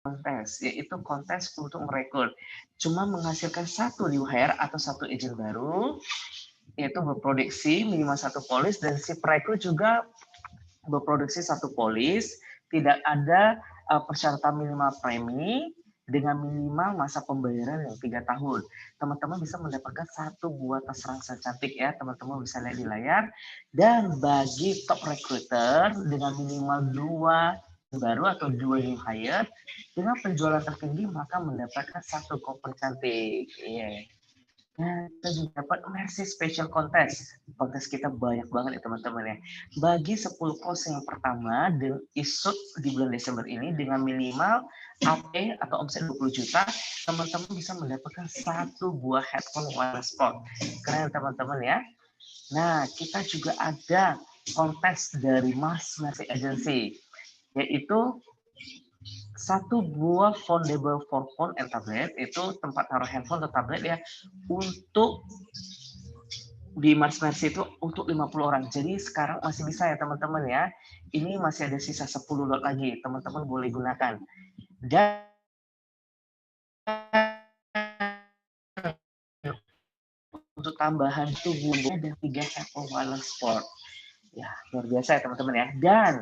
kontes, yaitu kontes untuk merekrut. Cuma menghasilkan satu new hire atau satu agent baru, yaitu berproduksi minimal satu polis, dan si perekrut juga berproduksi satu polis. Tidak ada persyaratan minimal premi, dengan minimal masa pembayaran yang 3 tahun. Teman-teman bisa mendapatkan satu buah tas ransel cantik ya, teman-teman bisa lihat di layar. Dan bagi top recruiter dengan minimal 2 baru atau 2 new hire, dengan penjualan tertinggi maka mendapatkan satu koper cantik. Iya. Nah, kita juga dapat Mercy Special Contest. Kontes kita banyak banget ya teman-teman ya. Bagi 10 closing yang pertama isut di bulan Desember ini dengan minimal AP atau omset 20 juta, teman-teman bisa mendapatkan satu buah headphone wireless sport. Keren teman-teman ya. Nah, kita juga ada kontes dari Mars Mercy Agency, yaitu satu buah foldable phone and tablet, itu tempat taruh handphone atau tablet ya, untuk di Mars Mercy itu untuk 50 orang. Jadi sekarang masih bisa ya teman-teman ya. Ini masih ada sisa 10 lot lagi, teman-teman boleh gunakan. Dan untuk tambahan tubuhnya ada 3 Apple Wireless Sport. Ya, luar biasa ya teman-teman ya. Dan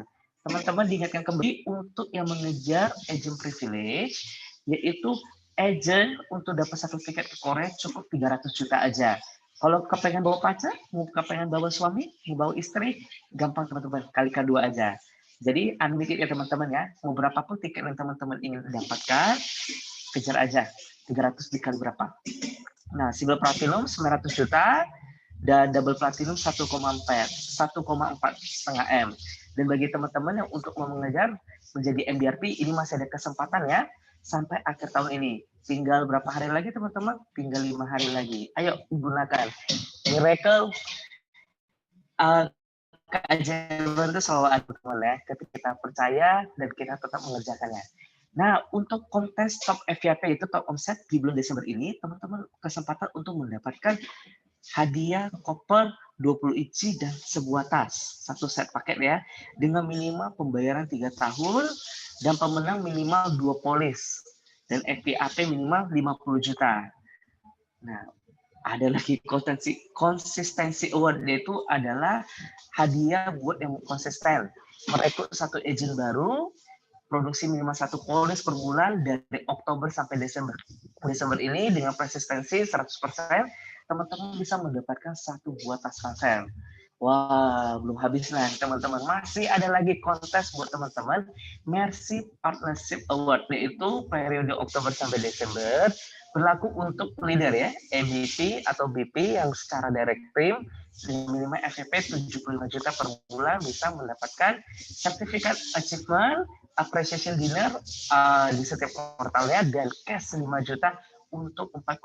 teman-teman diingatkan kembali untuk yang mengejar agent privilege, yaitu agent untuk dapat satu tiket ke Korea cukup 300 juta aja. Kalau kepengen bawa pacar, mau kepengen bawa suami, mau bawa istri, gampang teman-teman, kalikan 2 aja. Jadi unlimited ya teman-teman ya. Mau berapapun tiket yang teman-teman ingin dapatkan, kejar aja. 300 dikali berapa? Nah, single platinum 900 juta, dan double platinum 1,4 setengah M. Dan bagi teman-teman yang untuk mengejar menjadi MDRT, ini masih ada kesempatan ya sampai akhir tahun ini. Tinggal berapa hari lagi teman-teman? Tinggal 5 hari lagi. Ayo gunakan miracle. Keajaiban itu selalu ada teman ya, ketika kita percaya dan kita tetap mengerjakannya. Nah, untuk kontes top FYP itu top omset di bulan Desember ini, teman-teman kesempatan untuk mendapatkan hadiah koper 20 inci dan sebuah tas, satu set paket ya, dengan minimal pembayaran 3 tahun dan pemenang minimal 2 polis dan FYP minimal 50 juta. Nah, ada lagi konsistensi award, yaitu adalah hadiah buat yang konsisten merekrut satu agent baru, produksi minimal satu polis per bulan dari Oktober sampai Desember. Desember ini dengan persistensi 100%, teman-teman bisa mendapatkan satu buah tas ransel. Wah, belum habis nah teman-teman. Masih ada lagi kontes buat teman-teman, Mercy Partnership Award, yaitu periode Oktober sampai Desember, berlaku untuk leader ya, EBP atau BP yang secara direct stream minimal FVP 75 juta per bulan bisa mendapatkan sertifikat achievement, appreciation dinner di setiap kuartalnya, dan cash 5 juta untuk 4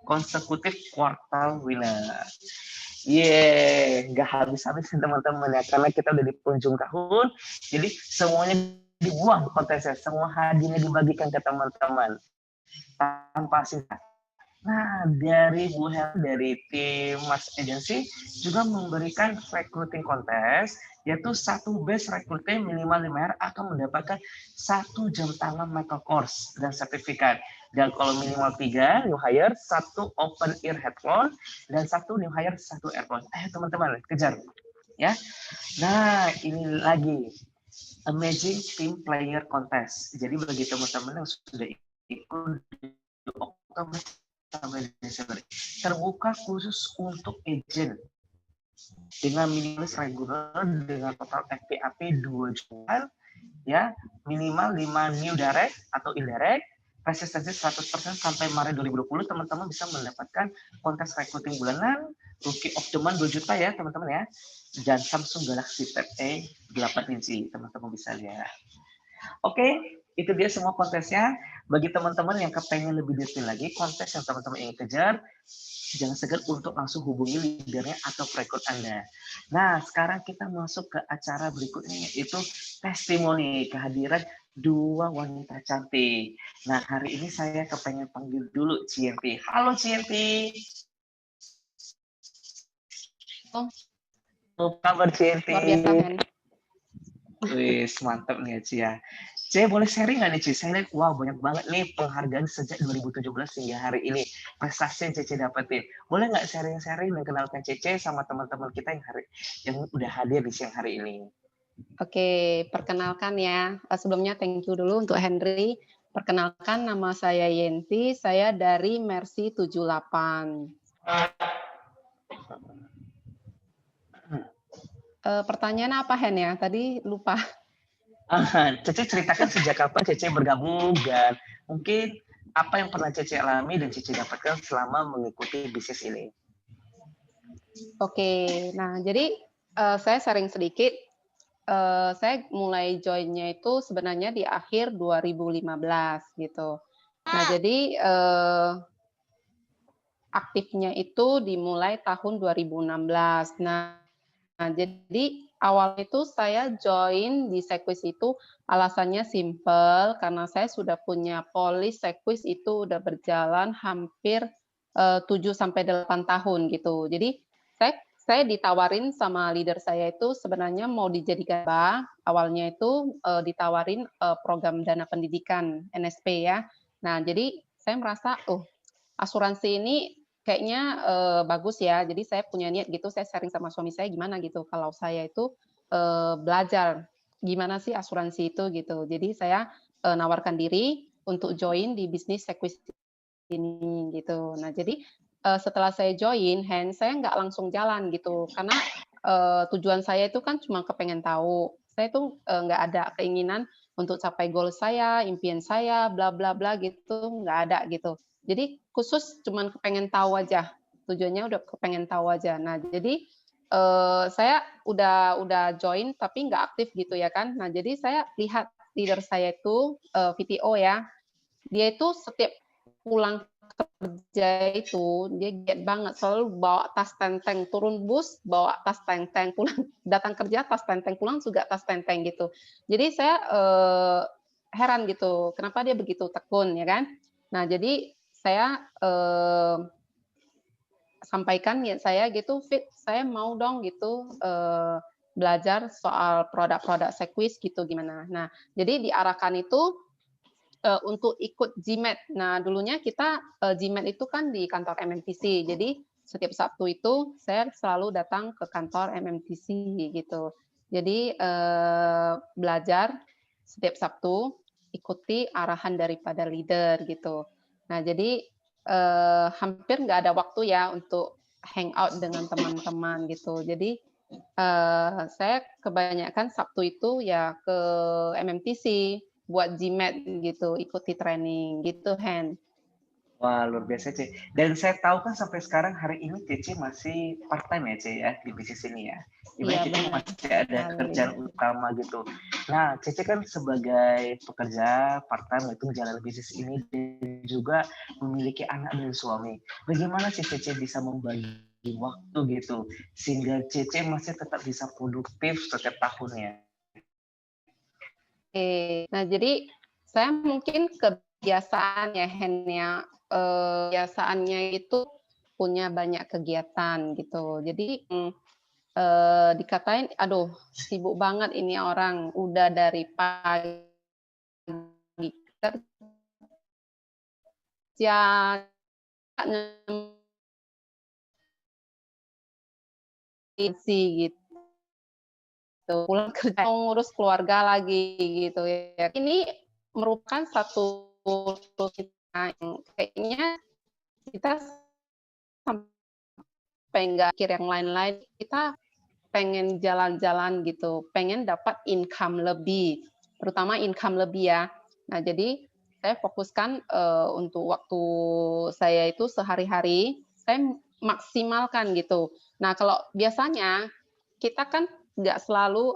konsekutif kuartal winner. Nggak habis-habis teman-teman ya, karena kita udah di penghujung tahun, jadi semuanya dibuang kontesnya, semua hadiahnya dibagikan ke teman-teman tanpa sisa. Nah, dari Bu Hel, dari tim Mars Agency juga memberikan recruiting contest, yaitu satu base recruiting minimal 5 hari akan mendapatkan 1 jam tangan Michael Kors dan sertifikat. Dan kalau minimal 3 new hire, 1 open ear headphone, dan 1 new hire, 1 earphone. Teman-teman, kejar ya. Nah, ini lagi Amazing Team Player Contest. Jadi bagi teman-teman yang sudah ikut di Oktober sampai Desember, terbuka khusus untuk agent dengan minimalis regular dengan total FPAP 2 juta ya, minimal 5 new direct atau indirect, resistensi 100% sampai Maret 2020, teman-teman bisa mendapatkan kontes recruiting bulanan, rookie of the month 2 juta ya teman-teman ya, dan Samsung Galaxy Tab A 8 inci, teman-teman bisa lihat. Oke, itu dia semua kontesnya. Bagi teman-teman yang kepengen lebih detail lagi kontes yang teman-teman ingin kejar, jangan segan untuk langsung hubungi leadernya atau perekrut Anda. Nah, sekarang kita masuk ke acara berikutnya, yaitu testimoni kehadiran 2 wanita cantik. Nah, hari ini saya kepengen panggil dulu Cienti. Halo Cienti. Apa kabar Cienti? Luar biasa, Men. Wis, mantap nih Cia. Saya boleh sharing nggak nih, Ci? Saya lihat, wow banyak banget nih penghargaan sejak 2017 hingga hari ini. Prestasi yang Cece dapetin. Boleh nggak sharing-sharing dan kenalkan Cece sama teman-teman kita yang udah hadir di siang hari ini? Oke, perkenalkan ya. Sebelumnya thank you dulu untuk Henry. Perkenalkan nama saya Yenti, saya dari Mercy 78. Pertanyaan apa Hen ya? Tadi lupa. Cece ceritakan sejak kapan Cece bergabung dan mungkin apa yang pernah Cece alami dan Cece dapatkan selama mengikuti bisnis ini. Oke, nah jadi saya sharing sedikit. Saya mulai join-nya itu sebenarnya di akhir 2015 gitu. Nah jadi aktifnya itu dimulai tahun 2016. Nah, jadi awal itu saya join di Sequis itu alasannya simple karena saya sudah punya polis Sequis itu udah berjalan hampir 7 sampai 8 tahun gitu. Jadi saya ditawarin sama leader saya itu sebenarnya mau dijadikan awalnya itu ditawarin program dana pendidikan NSP ya. Nah, jadi saya merasa, asuransi ini kayaknya bagus ya. Jadi saya punya niat gitu, saya sharing sama suami saya gimana gitu. Kalau saya itu belajar gimana sih asuransi itu gitu. Jadi saya nawarkan diri untuk join di bisnis Sequis ini gitu. Nah jadi setelah saya join, saya nggak langsung jalan gitu. Karena tujuan saya itu kan cuma kepengen tahu. Saya tuh nggak ada keinginan untuk capai goal saya, impian saya, bla bla bla gitu, nggak ada gitu. Jadi khusus cuman kepengen tahu aja, tujuannya udah kepengen tahu aja. Nah jadi, saya udah join tapi nggak aktif gitu ya kan. Nah jadi saya lihat leader saya itu, VTO ya, dia itu setiap pulang kerja itu dia giat banget, selalu bawa tas tenteng, turun bus bawa tas tenteng, pulang datang kerja tas tenteng, pulang juga tas tenteng gitu. Jadi saya, heran gitu, kenapa dia begitu tekun ya kan. Nah jadi saya, sampaikan niat saya gitu, saya mau dong gitu, belajar soal produk-produk Sequis gitu gimana. Nah, jadi diarahkan itu, untuk ikut GMAT. Nah, dulunya kita, GMAT itu kan di kantor MMTC, jadi setiap Sabtu itu saya selalu datang ke kantor MMTC gitu. Jadi, belajar setiap Sabtu, ikuti arahan daripada leader gitu. Nah, jadi, hampir nggak ada waktu ya untuk hangout dengan teman-teman gitu. Jadi, saya kebanyakan Sabtu itu ya ke MMTC, buat GMAT gitu, ikuti training gitu, Hen. Wah, luar biasa, Ce. Dan saya tahu kan sampai sekarang hari ini Cece masih part-time ya, Ce, ya, di bisnis ini ya. Iya, Dimana Cece benar masih ada sekali. kerjaan utama gitu. Nah, Cece kan sebagai pekerja part-time itu menjalani bisnis ini dan juga memiliki anak dan suami. Bagaimana sih Cece bisa membagi waktu gitu sehingga Cece masih tetap bisa produktif setiap tahunnya? Oke, nah jadi saya mungkin kebiasaan ya, Hen, ya, kebiasaannya itu punya banyak kegiatan gitu. Jadi, dikatain, "Aduh sibuk banget ini orang, udah dari pagi kerja, gitu. Pulang kerja mau ngurus keluarga lagi gitu ya. Ini merupakan satu rutinitas yang kayaknya kita sampai nggak mikir yang lain-lain, kita pengen jalan-jalan gitu, pengen dapat income lebih, terutama income lebih ya. Nah jadi saya fokuskan, untuk waktu saya itu sehari-hari, saya maksimalkan gitu. Nah kalau biasanya kita kan nggak selalu,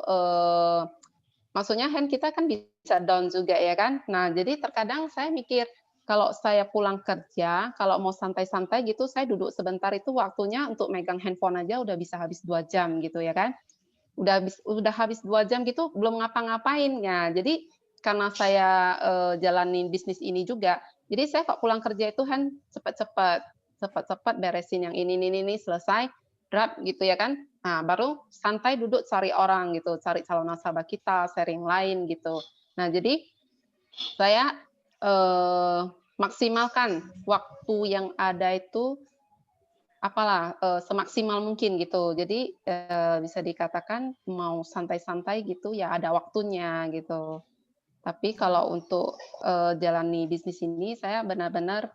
maksudnya kita kan bisa down juga ya kan. Nah, jadi terkadang saya mikir, kalau saya pulang kerja, kalau mau santai-santai gitu, saya duduk sebentar itu waktunya untuk megang handphone aja udah bisa habis 2 jam gitu ya kan. Udah habis 2 jam gitu belum ngapa-ngapain. Nah, jadi karena saya, jalanin bisnis ini juga, jadi saya kok pulang kerja itu kan cepet-cepet beresin yang ini selesai, gitu ya kan. Nah, baru santai duduk cari orang gitu, cari calon nasabah kita, sharing lain gitu. Nah, jadi Saya maksimalkan waktu yang ada itu semaksimal mungkin gitu. Jadi, bisa dikatakan mau santai-santai gitu ya ada waktunya gitu. Tapi kalau untuk, jalani bisnis ini saya benar-benar,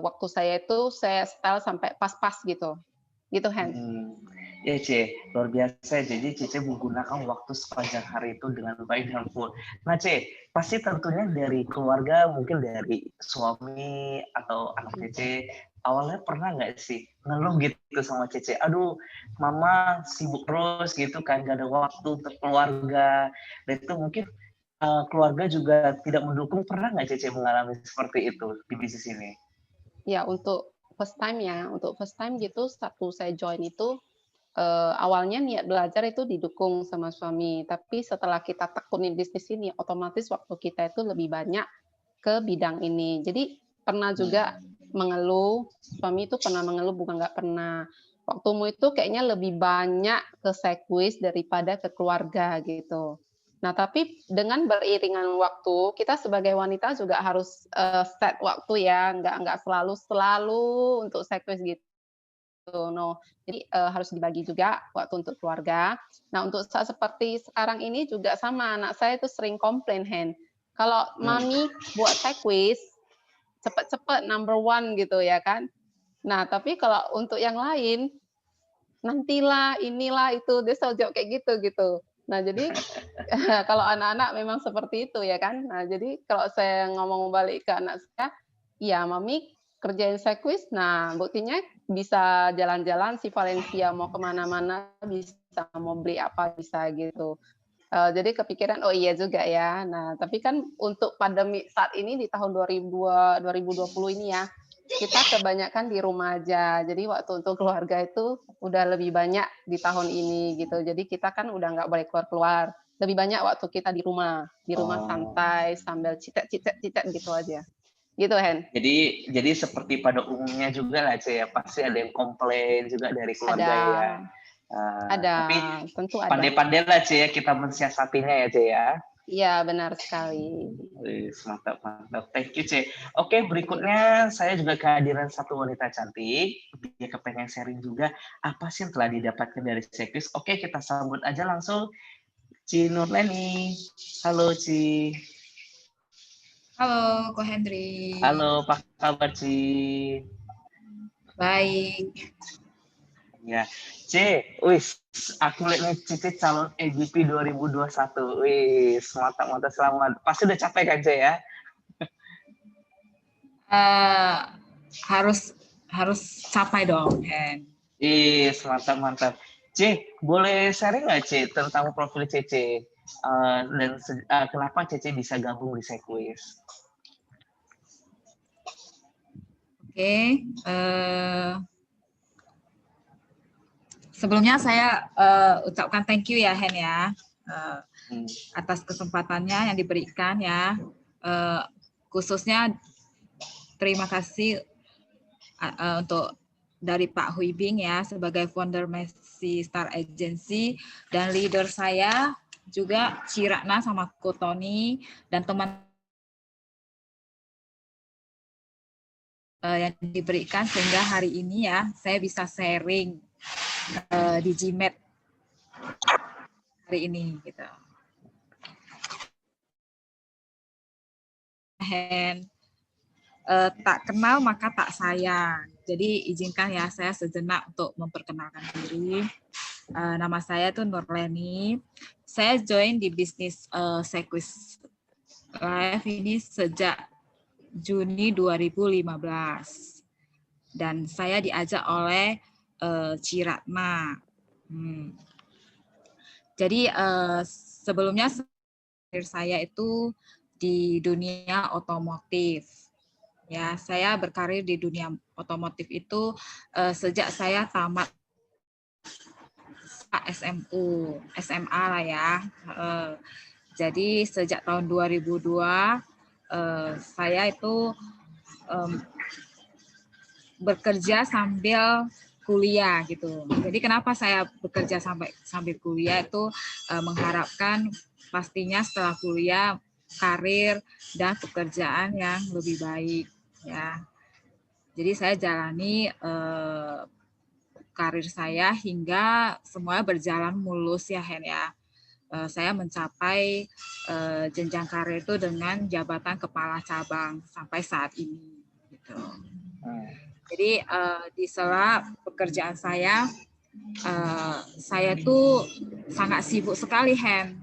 waktu saya itu saya setel sampai pas-pas gitu. Gitu, Hen. Mhm. Ya, Ce, luar biasa. Jadi Cece menggunakan waktu sepanjang hari itu dengan baik dan full. Nah, Ce, pasti tentunya dari keluarga, mungkin dari suami atau anak Cece, awalnya pernah nggak sih ngeluh gitu sama Cece? Aduh, mama sibuk terus gitu kan, gak ada waktu untuk keluarga. Dan itu mungkin keluarga juga tidak mendukung. Pernah nggak Cece mengalami seperti itu di bisnis ini? Ya untuk first time gitu, waktu saya join itu, awalnya niat belajar itu didukung sama suami, tapi setelah kita tekunin bisnis ini, otomatis waktu kita itu lebih banyak ke bidang ini. Jadi pernah juga Hmm. mengeluh, suami itu pernah mengeluh, bukan nggak pernah, "Waktumu itu kayaknya lebih banyak ke sekuis daripada ke keluarga," gitu. Nah, tapi dengan beriringan waktu, kita sebagai wanita juga harus, set waktu ya, nggak selalu untuk sekuis gitu. No. Jadi, harus dibagi juga waktu untuk keluarga. Nah, untuk saat seperti sekarang ini juga sama, anak saya itu sering komplain, Hen, "Kalau Hmm. mami buat tekvis, cepet-cepet number one," gitu ya kan. Nah, tapi kalau untuk yang lain, "Nantilah, inilah, itu," dia selalu jawab kayak gitu, gitu. Nah, jadi kalau anak-anak memang seperti itu ya kan. Nah, jadi kalau saya ngomong balik ke anak saya, "Ya mami kerjain sekuis, nah buktinya bisa jalan-jalan si Valencia, mau ke mana-mana bisa, mau beli apa bisa," gitu. Jadi kepikiran, "Oh iya juga ya." Nah, tapi kan untuk pandemi saat ini di tahun 2020 ini ya, kita kebanyakan di rumah aja. Jadi waktu untuk keluarga itu udah lebih banyak di tahun ini gitu. Jadi kita kan udah nggak boleh keluar-keluar. Lebih banyak waktu kita di rumah Oh. santai sambil cicak gitu aja. Gitu, Hen. Jadi seperti pada umumnya juga lah, Ce, ya, pasti ada yang komplain juga dari Ada keluarga ya. ada, Tapi tentu ada. pandai-pandai lah, Ce, ya, kita mensiasatinya ya, Ce, ya. Iya, benar sekali. Wis, mantap, mantap. Thank you, Ce. Oke, Iya. berikutnya saya juga kehadiran satu wanita cantik. Dia kepengen sharing juga apa sih yang telah didapatkan dari Sekis. Oke, kita sambut aja langsung Ci Nurleni. Halo, Ci. Halo, Ko Hendri. Halo, apa kabar, Ci? Baik. Ya, C, wis, aku lihat nih Cici calon EGP 2021. Wis, mantap, mantap, selamat. Pasti udah capek kan, C ya? Harus capai dong, Hen. Wis, mantap, mantap. C, boleh sharing nggak, C, tentang profil Cece? Dan kenapa Cece bisa gabung di Sequis? Oke. Sebelumnya saya ucapkan thank you ya, Hen ya, atas kesempatannya yang diberikan ya. Khususnya terima kasih untuk dari Pak Huibing ya sebagai founder Messi Star Agency, dan leader saya juga Cirakna sama Ko Tony dan teman yang diberikan sehingga hari ini ya saya bisa sharing di GMAT hari ini gitu. Tak kenal maka tak sayang. Jadi izinkan ya saya sejenak untuk memperkenalkan diri. Nama saya tuh Nurleni. Saya join di bisnis Sequis Life ini sejak Juni 2015. Dan saya diajak oleh Ciratna. Jadi sebelumnya saya itu di dunia otomotif. Ya, saya berkarir di dunia otomotif itu sejak saya tamat SMA lah ya. Jadi sejak tahun 2002 saya itu bekerja sambil kuliah gitu. Jadi kenapa saya bekerja sambil kuliah itu mengharapkan pastinya setelah kuliah karir dan pekerjaan yang lebih baik ya. Jadi saya jalani karir saya hingga semua berjalan mulus ya Hen ya. Saya mencapai jenjang karir itu dengan jabatan kepala cabang sampai saat ini gitu. Jadi di sela pekerjaan saya tuh sangat sibuk sekali Hen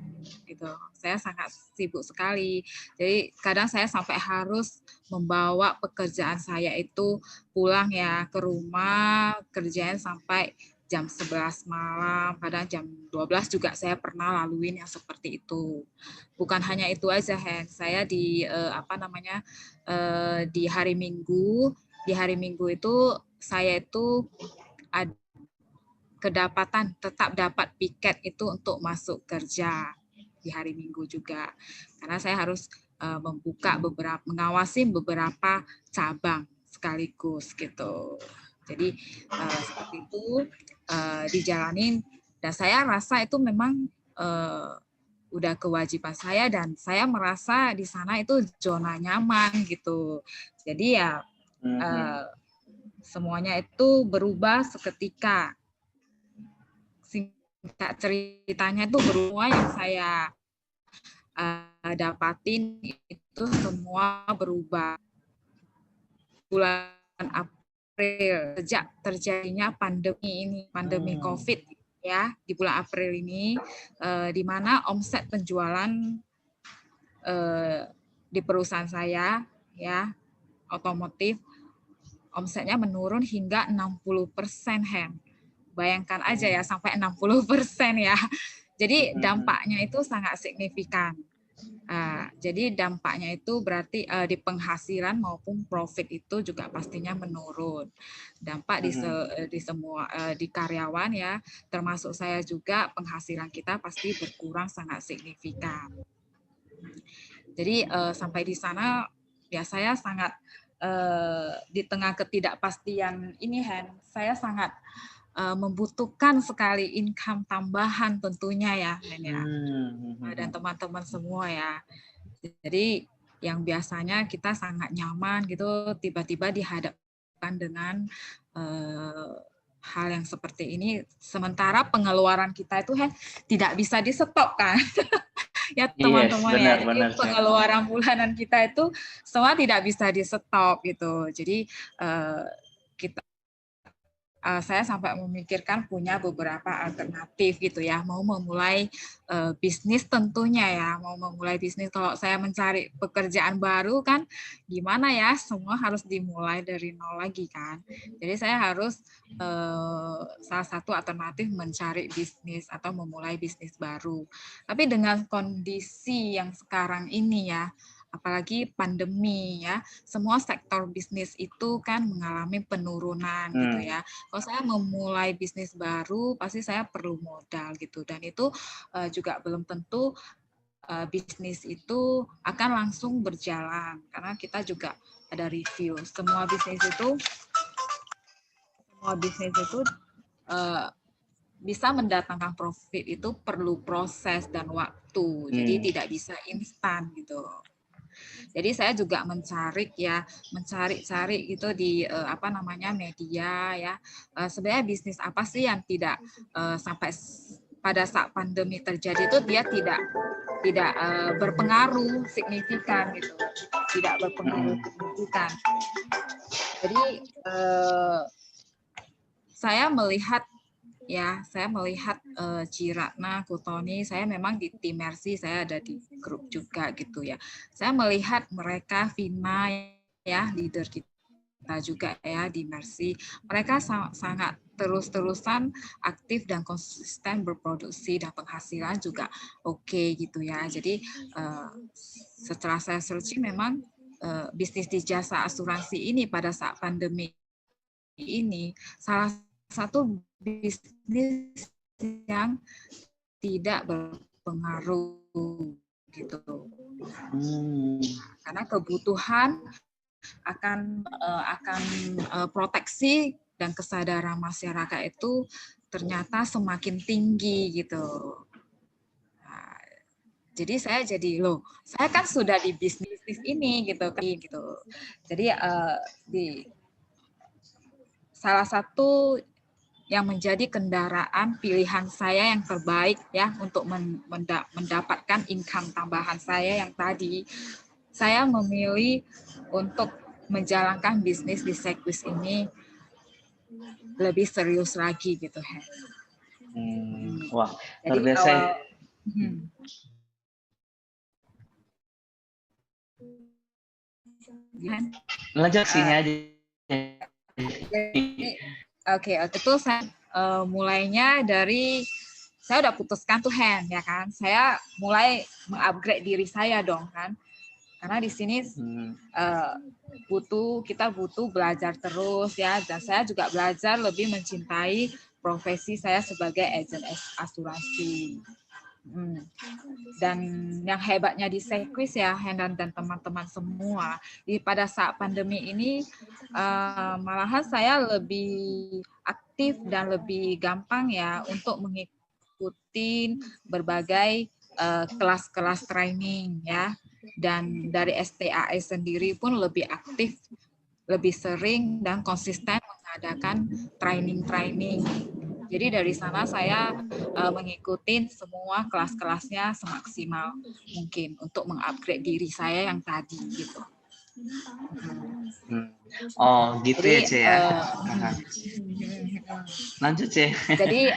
gitu. Saya sangat sibuk sekali. Jadi kadang saya sampai harus membawa pekerjaan saya itu pulang ya ke rumah, kerjain sampai jam 11 malam, kadang jam 12 juga saya pernah laluin yang seperti itu. Bukan hanya itu aja Hen, saya di di hari Minggu itu saya itu ada kedapatan tetap dapat piket itu untuk masuk kerja di hari Minggu juga, karena saya harus mengawasi beberapa cabang sekaligus gitu. Jadi seperti itu dijalanin, dan saya rasa itu memang udah kewajiban saya, dan saya merasa di sana itu zona nyaman gitu. Jadi ya semuanya itu berubah seketika. Singkat ceritanya itu berubah, yang saya dapatin itu semua berubah. Bulan April, sejak terjadinya pandemi COVID ya, di bulan April ini, di mana omset penjualan di perusahaan saya ya, otomotif, omsetnya menurun hingga 60% Hen. Bayangkan aja ya, sampai 60% ya. Jadi dampaknya itu sangat signifikan. Jadi dampaknya itu berarti di penghasilan maupun profit itu juga pastinya menurun. Dampak di semua di karyawan ya, termasuk saya juga, penghasilan kita pasti berkurang sangat signifikan. Jadi sampai di sana ya saya sangat di tengah ketidakpastian ini Hen, saya sangat membutuhkan sekali income tambahan tentunya ya Hen ya, dan teman-teman semua ya. Jadi yang biasanya kita sangat nyaman gitu, tiba-tiba dihadapkan dengan hal yang seperti ini, sementara pengeluaran kita itu Hen tidak bisa di-stop kan. Ya teman-teman, yes, jadi pengeluaran bulanan kita itu semua tidak bisa di-stop gitu. Jadi saya sampai memikirkan punya beberapa alternatif gitu ya, mau memulai bisnis tentunya ya, mau memulai bisnis. Kalau saya mencari pekerjaan baru kan gimana ya, semua harus dimulai dari nol lagi kan. Jadi saya harus salah satu alternatif mencari bisnis atau memulai bisnis baru. Tapi dengan kondisi yang sekarang ini ya, apalagi pandemi ya, semua sektor bisnis itu kan mengalami penurunan gitu ya. Kalau saya memulai bisnis baru, pasti saya perlu modal gitu, dan itu juga belum tentu bisnis itu akan langsung berjalan, karena kita juga ada review. Semua bisnis itu bisa mendatangkan profit itu perlu proses dan waktu, jadi tidak bisa instan gitu. Jadi saya juga mencari gitu di media ya. Sebenarnya bisnis apa sih yang tidak sampai pada saat pandemi terjadi itu dia tidak berpengaruh signifikan gitu. Tidak berpengaruh signifikan. Jadi saya melihat Ciratna, Kutoni, saya memang di tim Mercy, saya ada di grup juga gitu ya. Saya melihat mereka, Vina ya, leader kita juga ya di Mercy, mereka sangat terus-terusan aktif dan konsisten berproduksi, dan penghasilan juga oke gitu ya. Jadi setelah saya searching, memang bisnis di jasa asuransi ini pada saat pandemi ini salah satu bisnis yang tidak berpengaruh gitu, karena kebutuhan akan proteksi dan kesadaran masyarakat itu ternyata semakin tinggi gitu. Jadi saya loh, saya kan sudah di bisnis ini gitu. Jadi di salah satu yang menjadi kendaraan pilihan saya yang terbaik ya untuk mendapatkan income tambahan saya yang tadi, saya memilih untuk menjalankan bisnis di Sekwis ini lebih serius lagi gitu, Hen. Wah, Jadi luar biasa. Lanjut sini aja. Oke, itu saya mulainya dari saya udah putuskan tuh, Hen, ya kan. Saya mulai mengupgrade diri saya dong kan. Karena di sini kita butuh belajar terus ya, dan saya juga belajar lebih mencintai profesi saya sebagai agen asuransi. Dan yang hebatnya di Sekwis ya, Hendan dan teman-teman semua, pada saat pandemi ini malahan saya lebih aktif dan lebih gampang ya untuk mengikuti berbagai kelas-kelas training ya. Dan dari STAE sendiri pun lebih aktif, lebih sering dan konsisten mengadakan training-training. Jadi dari sana saya mengikuti semua kelas-kelasnya semaksimal mungkin untuk mengupgrade diri saya yang tadi gitu. Oh gitu. Jadi, ya, Ce ya. Lanjut, Ce. Jadi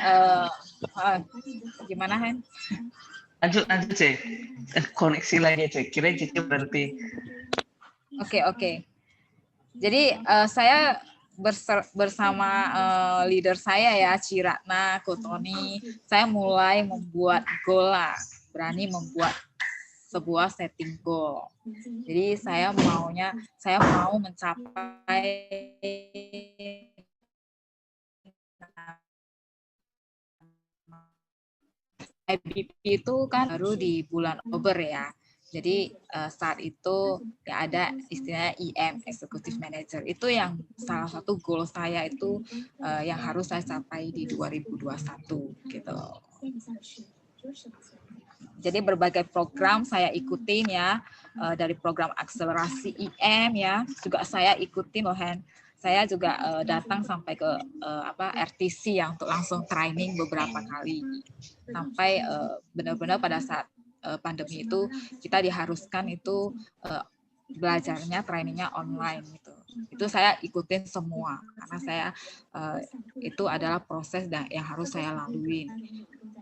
gimana, Hen? Lanjut, Ce. Koneksi lagi, Ce. Kira Cici berarti. Oke. Jadi saya bersama leader saya ya, Ciratna, Kotoni, saya mulai membuat goal lah, berani membuat sebuah setting goal. Jadi saya mau mencapai IBP itu kan baru di bulan Oktober ya. Jadi saat itu ya ada istilahnya IM, Executive Manager. Itu yang salah satu goal saya itu yang harus saya capai di 2021 gitu. Jadi berbagai program saya ikutin ya, dari program akselerasi IM ya, juga saya ikutin loh, Hen. Saya juga datang sampai ke RTC yang untuk langsung training beberapa kali. Sampai benar-benar pada saat pandemi itu kita diharuskan itu belajarnya trainingnya online gitu. Itu saya ikutin semua karena saya itu adalah proses yang harus saya lalui.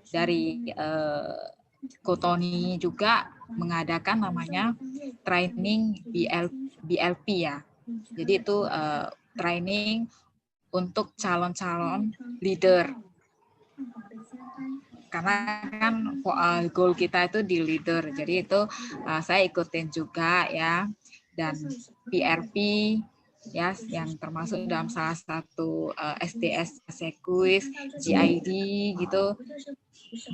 Dari Kotoni juga mengadakan namanya training BLP ya. Jadi itu training untuk calon-calon leader. Karena kan goal kita itu di leader, jadi itu saya ikutin juga ya. Dan PRP ya, yang termasuk dalam salah satu SDS Sekwis, GID gitu.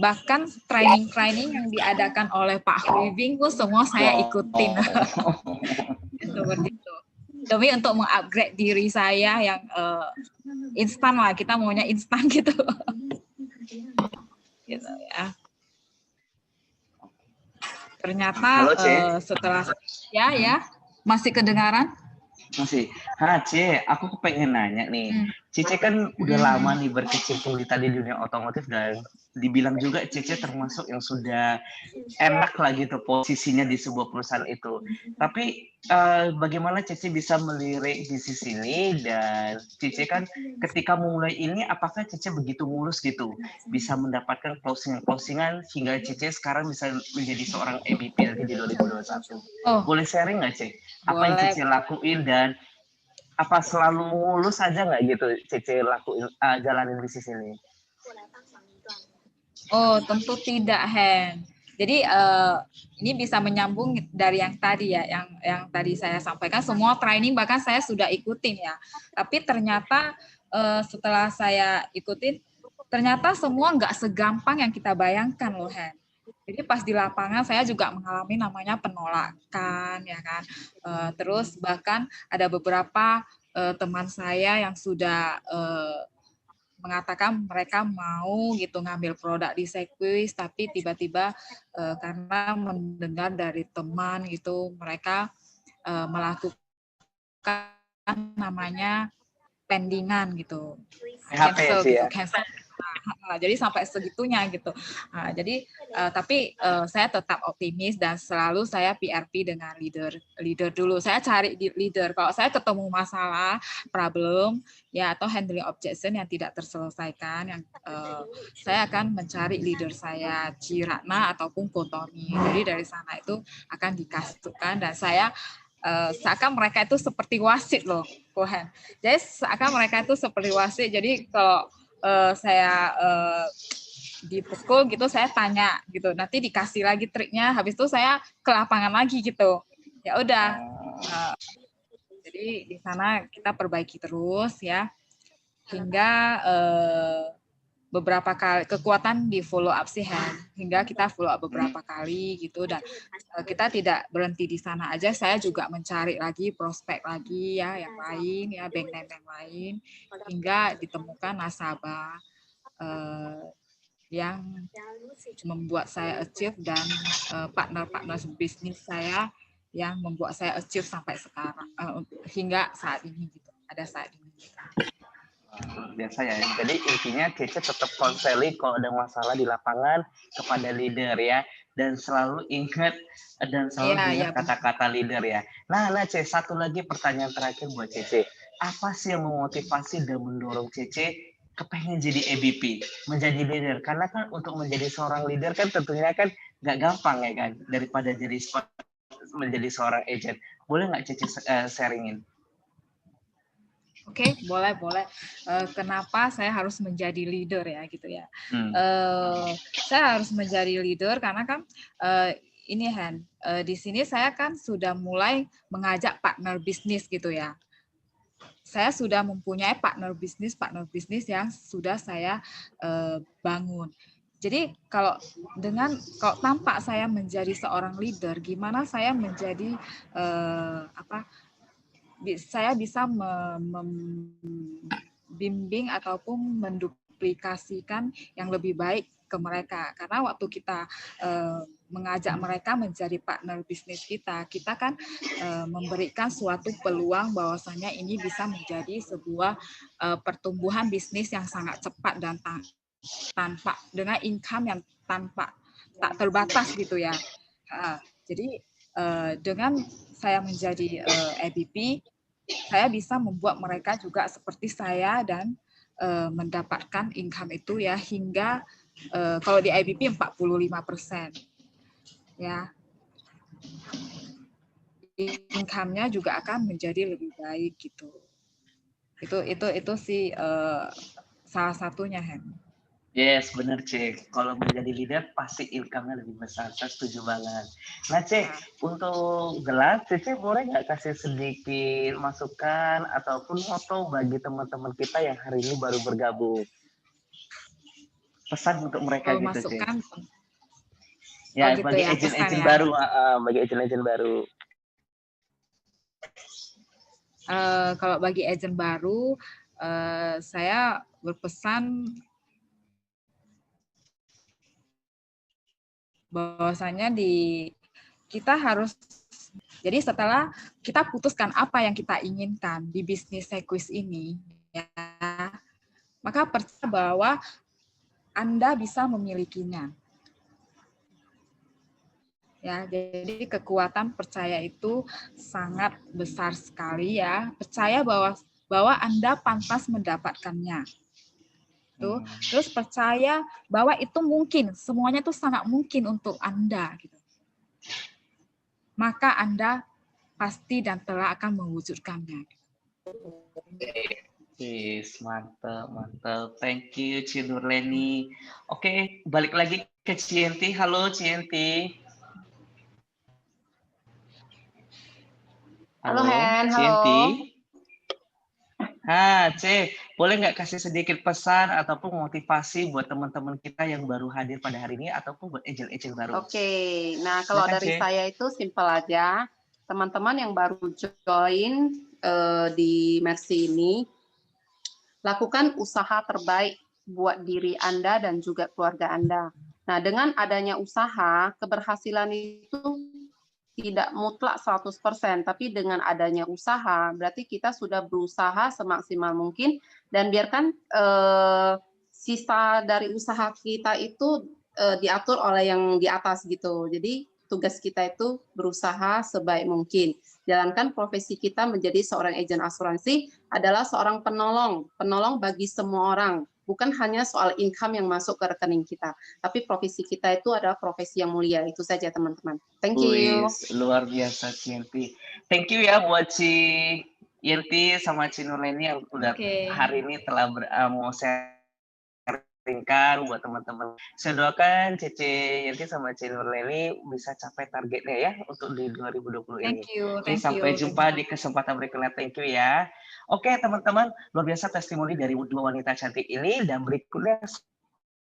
Bahkan training yang diadakan oleh Pak Huibing pun semua saya ikutin. Seperti itu. Demi untuk mengupgrade diri saya yang instan lah, kita maunya instan gitu. Gitu ya. Ternyata setelah ya masih kedengaran? Masih. Ce, aku pengen nanya nih. Cice kan udah lama nih berkecimpung di dunia otomotif, dan dibilang juga Cice termasuk yang sudah enak lah gitu posisinya di sebuah perusahaan itu. Tapi bagaimana Cice bisa melirik di sisi ini, dan Cice kan ketika memulai ini apakah Cice begitu mulus gitu bisa mendapatkan closingan hingga Cice sekarang bisa menjadi seorang EVP nanti di 2021. Boleh sharing nggak, Ce? Apa yang Cice lakuin, dan apa selalu mulus aja nggak gitu Cice lakuin jalanin bisnis ini? Oh, tentu tidak, Hen. Jadi ini bisa menyambung dari yang tadi ya, yang tadi saya sampaikan, semua training bahkan saya sudah ikutin ya. Tapi ternyata setelah saya ikutin, ternyata semua nggak segampang yang kita bayangkan loh, Hen. Jadi pas di lapangan saya juga mengalami namanya penolakan ya kan. Terus bahkan ada beberapa teman saya yang sudah mengatakan mereka mau gitu ngambil produk di Sequis, tapi tiba-tiba karena mendengar dari teman gitu mereka melakukan namanya pendingan gitu, cancel gitu, cancel. Jadi sampai segitunya gitu. Jadi tapi saya tetap optimis dan selalu saya PRP dengan leader dulu. Saya cari di leader. Kalau saya ketemu masalah, problem ya atau handling objection yang tidak terselesaikan, yang saya akan mencari leader saya, Ciratna ataupun Kotomi. Jadi dari sana itu akan dikasihkan dan saya seakan mereka itu seperti wasit loh, Kohen. Jadi seakan mereka itu seperti wasit. Jadi kalau saya dipukul gitu, saya tanya gitu, nanti dikasih lagi triknya, habis itu saya ke lapangan lagi gitu. Ya udah. Jadi di sana kita perbaiki terus ya, hingga beberapa kali kekuatan di follow up sih hingga kita follow up beberapa kali gitu dan kita tidak berhenti di sana aja, saya juga mencari lagi prospek lagi ya yang lain ya, bank name yang lain hingga ditemukan nasabah yang membuat saya achieve dan partner-partner bisnis saya yang membuat saya achieve sampai sekarang hingga saat ini gitu, ada saat ini gitu. Biasa ya. Jadi intinya Cece tetap konseling kalau ada masalah di lapangan kepada leader ya, dan selalu ingat kata-kata leader ya. Nah, Cece, satu lagi pertanyaan terakhir buat Cece. Apa sih yang memotivasi dan mendorong Cece kepengen jadi EBP, menjadi leader? Karena kan untuk menjadi seorang leader kan tentunya kan nggak gampang ya kan, daripada menjadi seorang agent. Boleh nggak Cece sharingin? Oke, boleh. Kenapa saya harus menjadi leader ya gitu ya? Saya harus menjadi leader karena kan ini di sini saya kan sudah mulai mengajak partner bisnis gitu ya. Saya sudah mempunyai partner bisnis yang sudah saya bangun. Jadi kalau tanpa saya menjadi seorang leader, gimana saya menjadi saya bisa membimbing ataupun menduplikasikan yang lebih baik ke mereka. Karena waktu kita mengajak mereka menjadi partner bisnis kita kan memberikan suatu peluang bahwasanya ini bisa menjadi sebuah pertumbuhan bisnis yang sangat cepat dan tanpa dengan income yang tak terbatas gitu ya. Jadi dengan saya menjadi EBP, saya bisa membuat mereka juga seperti saya dan mendapatkan income itu ya hingga kalau di EBP 45%. Ya. Income-nya juga akan menjadi lebih baik gitu. Itu sih salah satunya, Hen. Yes, benar Cek. Kalau menjadi leader pasti income-nya lebih besar. Saya setuju banget. Nah Cek, untuk gelas, Cek boleh nggak kasih sedikit masukan ataupun moto bagi teman-teman kita yang hari ini baru bergabung? Pesan untuk mereka gitu masukan. Cek. Ya, gitu bagi ya, agent-agent baru, bagi agent-agent baru. Kalau bagi agent baru, saya berpesan bahwasanya kita harus, jadi setelah kita putuskan apa yang kita inginkan di bisnis Sequis ini, ya, maka percaya bahwa Anda bisa memilikinya. Ya, jadi kekuatan percaya itu sangat besar sekali ya. Percaya bahwa Anda pantas mendapatkannya. Terus percaya bahwa itu mungkin, semuanya itu sangat mungkin untuk Anda gitu. Maka Anda pasti dan telah akan mewujudkannya. Yes, mantap. Thank you, Ci Nurleni. Oke, balik lagi ke Cienti. Halo, Cienti. Halo, Hen. Cienti. Cek, boleh nggak kasih sedikit pesan ataupun motivasi buat teman-teman kita yang baru hadir pada hari ini ataupun buat agent-agent baru? Oke, nah kalau dari saya itu simpel aja. Teman-teman yang baru join di Mercy ini, lakukan usaha terbaik buat diri Anda dan juga keluarga Anda. Nah, dengan adanya usaha, keberhasilan itu tidak mutlak 100%, tapi dengan adanya usaha, berarti kita sudah berusaha semaksimal mungkin, dan biarkan sisa dari usaha kita itu diatur oleh yang di atas gitu. Jadi tugas kita itu berusaha sebaik mungkin. Jalankan profesi kita menjadi seorang agen asuransi adalah seorang penolong bagi semua orang. Bukan hanya soal income yang masuk ke rekening kita, tapi profesi kita itu adalah profesi yang mulia. Itu saja teman-teman. Thank you. Luar biasa Yenti. Thank you ya buat si Yenti sama Ci Nurleni yang udah hari ini telah mau sharingkan buat teman-teman. Saya doakan Cici Yenti sama Ci Nurleni bisa capai targetnya ya untuk di 2020 ini. Sampai jumpa di kesempatan berikutnya. Thank you ya. Oke teman-teman, luar biasa testimoni dari dua wanita cantik ini, dan berikutnya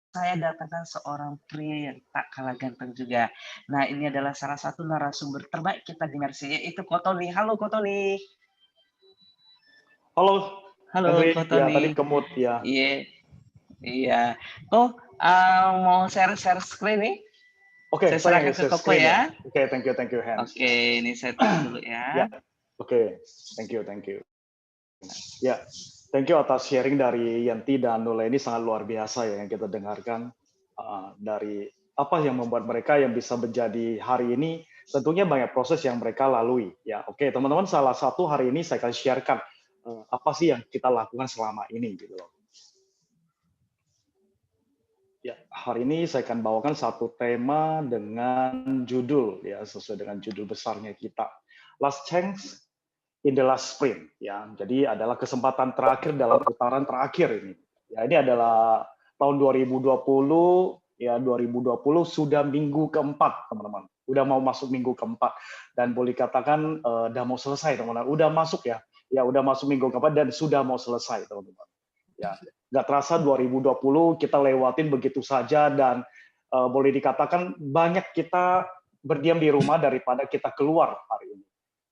saya datangkan seorang pria yang tak kalah ganteng juga. Nah, ini adalah salah satu narasumber terbaik kita di Mercy, yaitu Ko Tony. Halo Ko Tony. Halo Ko Tony. Ya, tadi kemut ya. Iya. Mau share screen nih? Oke, saya serahkan ke Koko ya. Oke, thank you Hans. Oke, ini saya tutup dulu ya. Oke, thank you. Ya, thank you atas sharing dari Yenti dan Nurleni, sangat luar biasa ya yang kita dengarkan dari apa yang membuat mereka yang bisa menjadi hari ini. Tentunya banyak proses yang mereka lalui. Ya, oke teman-teman, salah satu hari ini saya akan sharekan apa sih yang kita lakukan selama ini gitu loh. Ya, hari ini saya akan bawakan satu tema dengan judul ya, sesuai dengan judul besarnya kita, Last Chance in the Last Sprint ya. Jadi adalah kesempatan terakhir dalam putaran terakhir ini. Ya, ini adalah tahun 2020 ya, 2020 sudah minggu keempat, teman-teman. Udah mau masuk minggu keempat dan boleh katakan udah mau selesai, teman-teman. Udah masuk ya. Ya, udah masuk minggu keempat dan sudah mau selesai, teman-teman. Ya, nggak terasa 2020 kita lewatin begitu saja, dan boleh dikatakan banyak kita berdiam di rumah daripada kita keluar hari ini.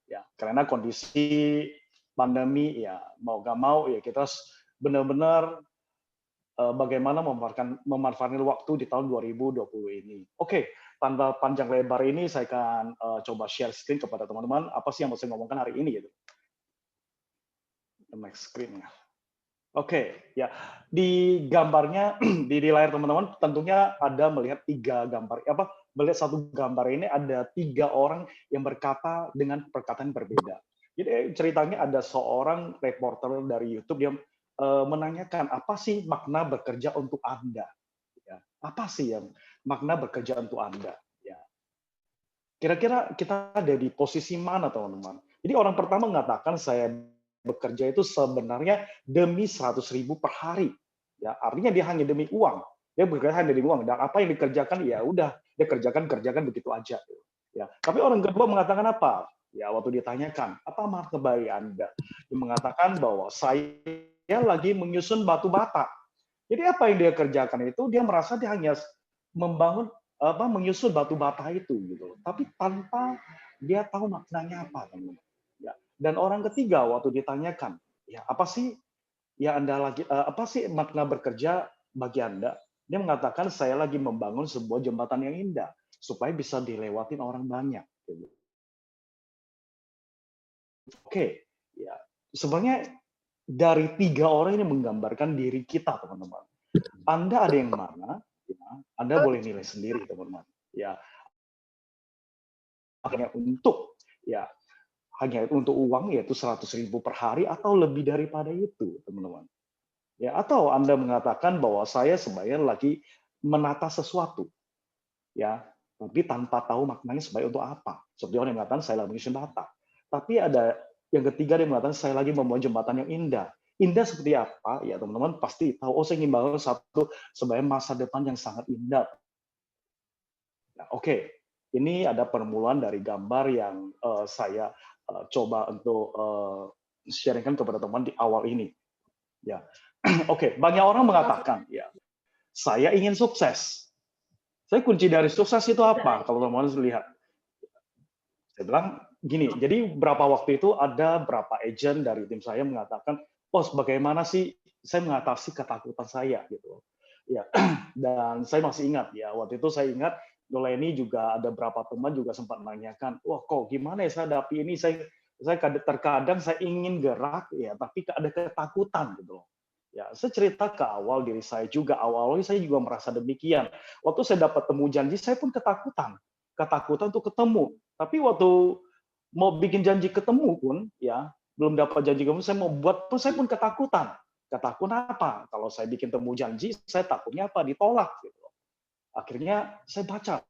Ya, karena kondisi pandemi ya, mau nggak mau ya kita benar-benar bagaimana memanfaatkan waktu di tahun 2020 ini. Oke, tanpa panjang lebar ini saya akan coba share screen kepada teman-teman apa sih yang mau saya ngomongkan hari ini gitu. Next screen ya. Oke, ya di gambarnya di layar teman-teman tentunya ada melihat melihat satu gambar ini ada 3 orang yang berkata dengan perkataan berbeda. Jadi ceritanya ada seorang reporter dari YouTube yang menanyakan apa sih makna bekerja untuk Anda? Ya, apa sih yang makna bekerja untuk Anda? Ya. Kira-kira kita ada di posisi mana teman-teman? Jadi orang pertama mengatakan saya bekerja itu sebenarnya demi 100.000 per hari. Ya, artinya dia hanya demi uang. Dia bekerja hanya demi uang, dan apa yang dikerjakan ya udah dia kerjakan begitu aja. Ya, tapi orang kedua mengatakan apa? Ya, waktu ditanyakan apa makna bagi Anda, dia mengatakan bahwa saya lagi menyusun batu bata. Jadi apa yang dia kerjakan itu dia merasa dia hanya menyusun batu bata itu gitu, tapi tanpa dia tahu maknanya apa, teman-teman. Dan orang ketiga waktu ditanyakan, ya apa sih ya Anda lagi apa sih makna bekerja bagi Anda? Dia mengatakan saya lagi membangun sebuah jembatan yang indah supaya bisa dilewatin orang banyak. Oke, ya sebenarnya dari 3 orang ini menggambarkan diri kita, teman-teman. Anda ada yang mana? Ya, Anda boleh nilai sendiri, teman-teman. Ya, hanya untuk uang yaitu 100.000 per hari atau lebih daripada itu, teman-teman. Ya, atau Anda mengatakan bahwa saya sebenarnya lagi menata sesuatu, ya, tapi tanpa tahu maknanya sebaik untuk apa. Seperti orang yang mengatakan saya lagi menyusun bata. Tapi ada yang ketiga dia mengatakan saya lagi membuat jembatan yang indah. Indah seperti apa? Ya, teman-teman pasti tahu. Saya ingin bangun satu sebagai masa depan yang sangat indah. Nah, oke. Ini ada permulaan dari gambar yang saya coba untuk sharingkan kepada teman di awal ini. Ya, oke. Banyak orang mengatakan, ya, saya ingin sukses. Saya kunci dari sukses itu apa? Kalau teman-teman lihat, saya bilang gini. Jadi berapa waktu itu ada berapa agent dari tim saya mengatakan, bos, bagaimana sih saya mengatasi ketakutan saya gitu. Ya, dan saya masih ingat ya, waktu itu saya ingat Noleni juga ada beberapa teman juga sempat menanyakan, wah kok gimana ya saya hadapi ini, saya terkadang saya ingin gerak ya, tapi ada ketakutan gitu loh. Ya, saya cerita ke awal diri saya juga, awalnya saya juga merasa demikian. Waktu saya dapat temu janji, saya pun ketakutan untuk ketemu. Tapi waktu mau bikin janji ketemu pun, ya belum dapat janji ketemu, saya mau buat pun saya pun ketakutan. Ketakutan apa? Kalau saya bikin temu janji, saya takutnya apa? Ditolak. Gitu. Akhirnya saya baca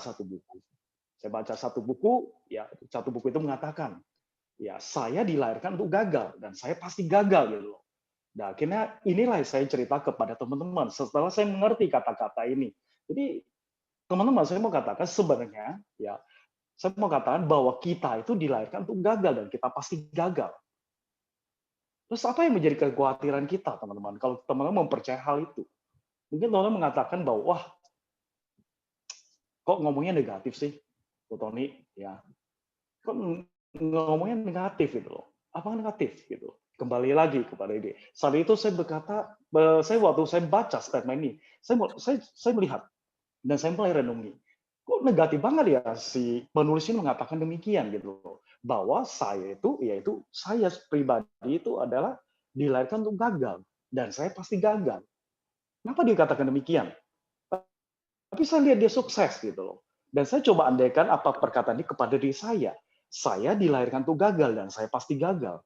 satu buku. Saya baca satu buku, ya satu buku itu mengatakan, ya saya dilahirkan untuk gagal dan saya pasti gagal gitu loh. Nah, akhirnya inilah saya cerita kepada teman-teman setelah saya mengerti kata-kata ini. Jadi teman-teman saya mau katakan sebenarnya ya saya mau katakan bahwa kita itu dilahirkan untuk gagal dan kita pasti gagal. Terus apa yang menjadi kekhawatiran kita, teman-teman? Kalau teman-teman mempercayai hal itu, mungkin teman-teman mengatakan bahwa wah, kok ngomongnya negatif sih, Bu Tony? Ya, kok ngomongnya negatif gitu loh? Apa negatif gitu? Kembali lagi kepada ini. Saat itu saya berkata, waktu saya baca statement ini, saya melihat dan saya mulai renungi. Kok negatif banget ya si penulis ini mengatakan demikian gitu loh. Bahwa saya itu, yaitu saya pribadi itu adalah dilahirkan untuk gagal. Dan saya pasti gagal. Kenapa dia katakan demikian? Tapi saya lihat dia sukses gitu loh. Dan saya coba andaikan apa perkataan ini kepada diri saya. Saya dilahirkan untuk gagal dan saya pasti gagal.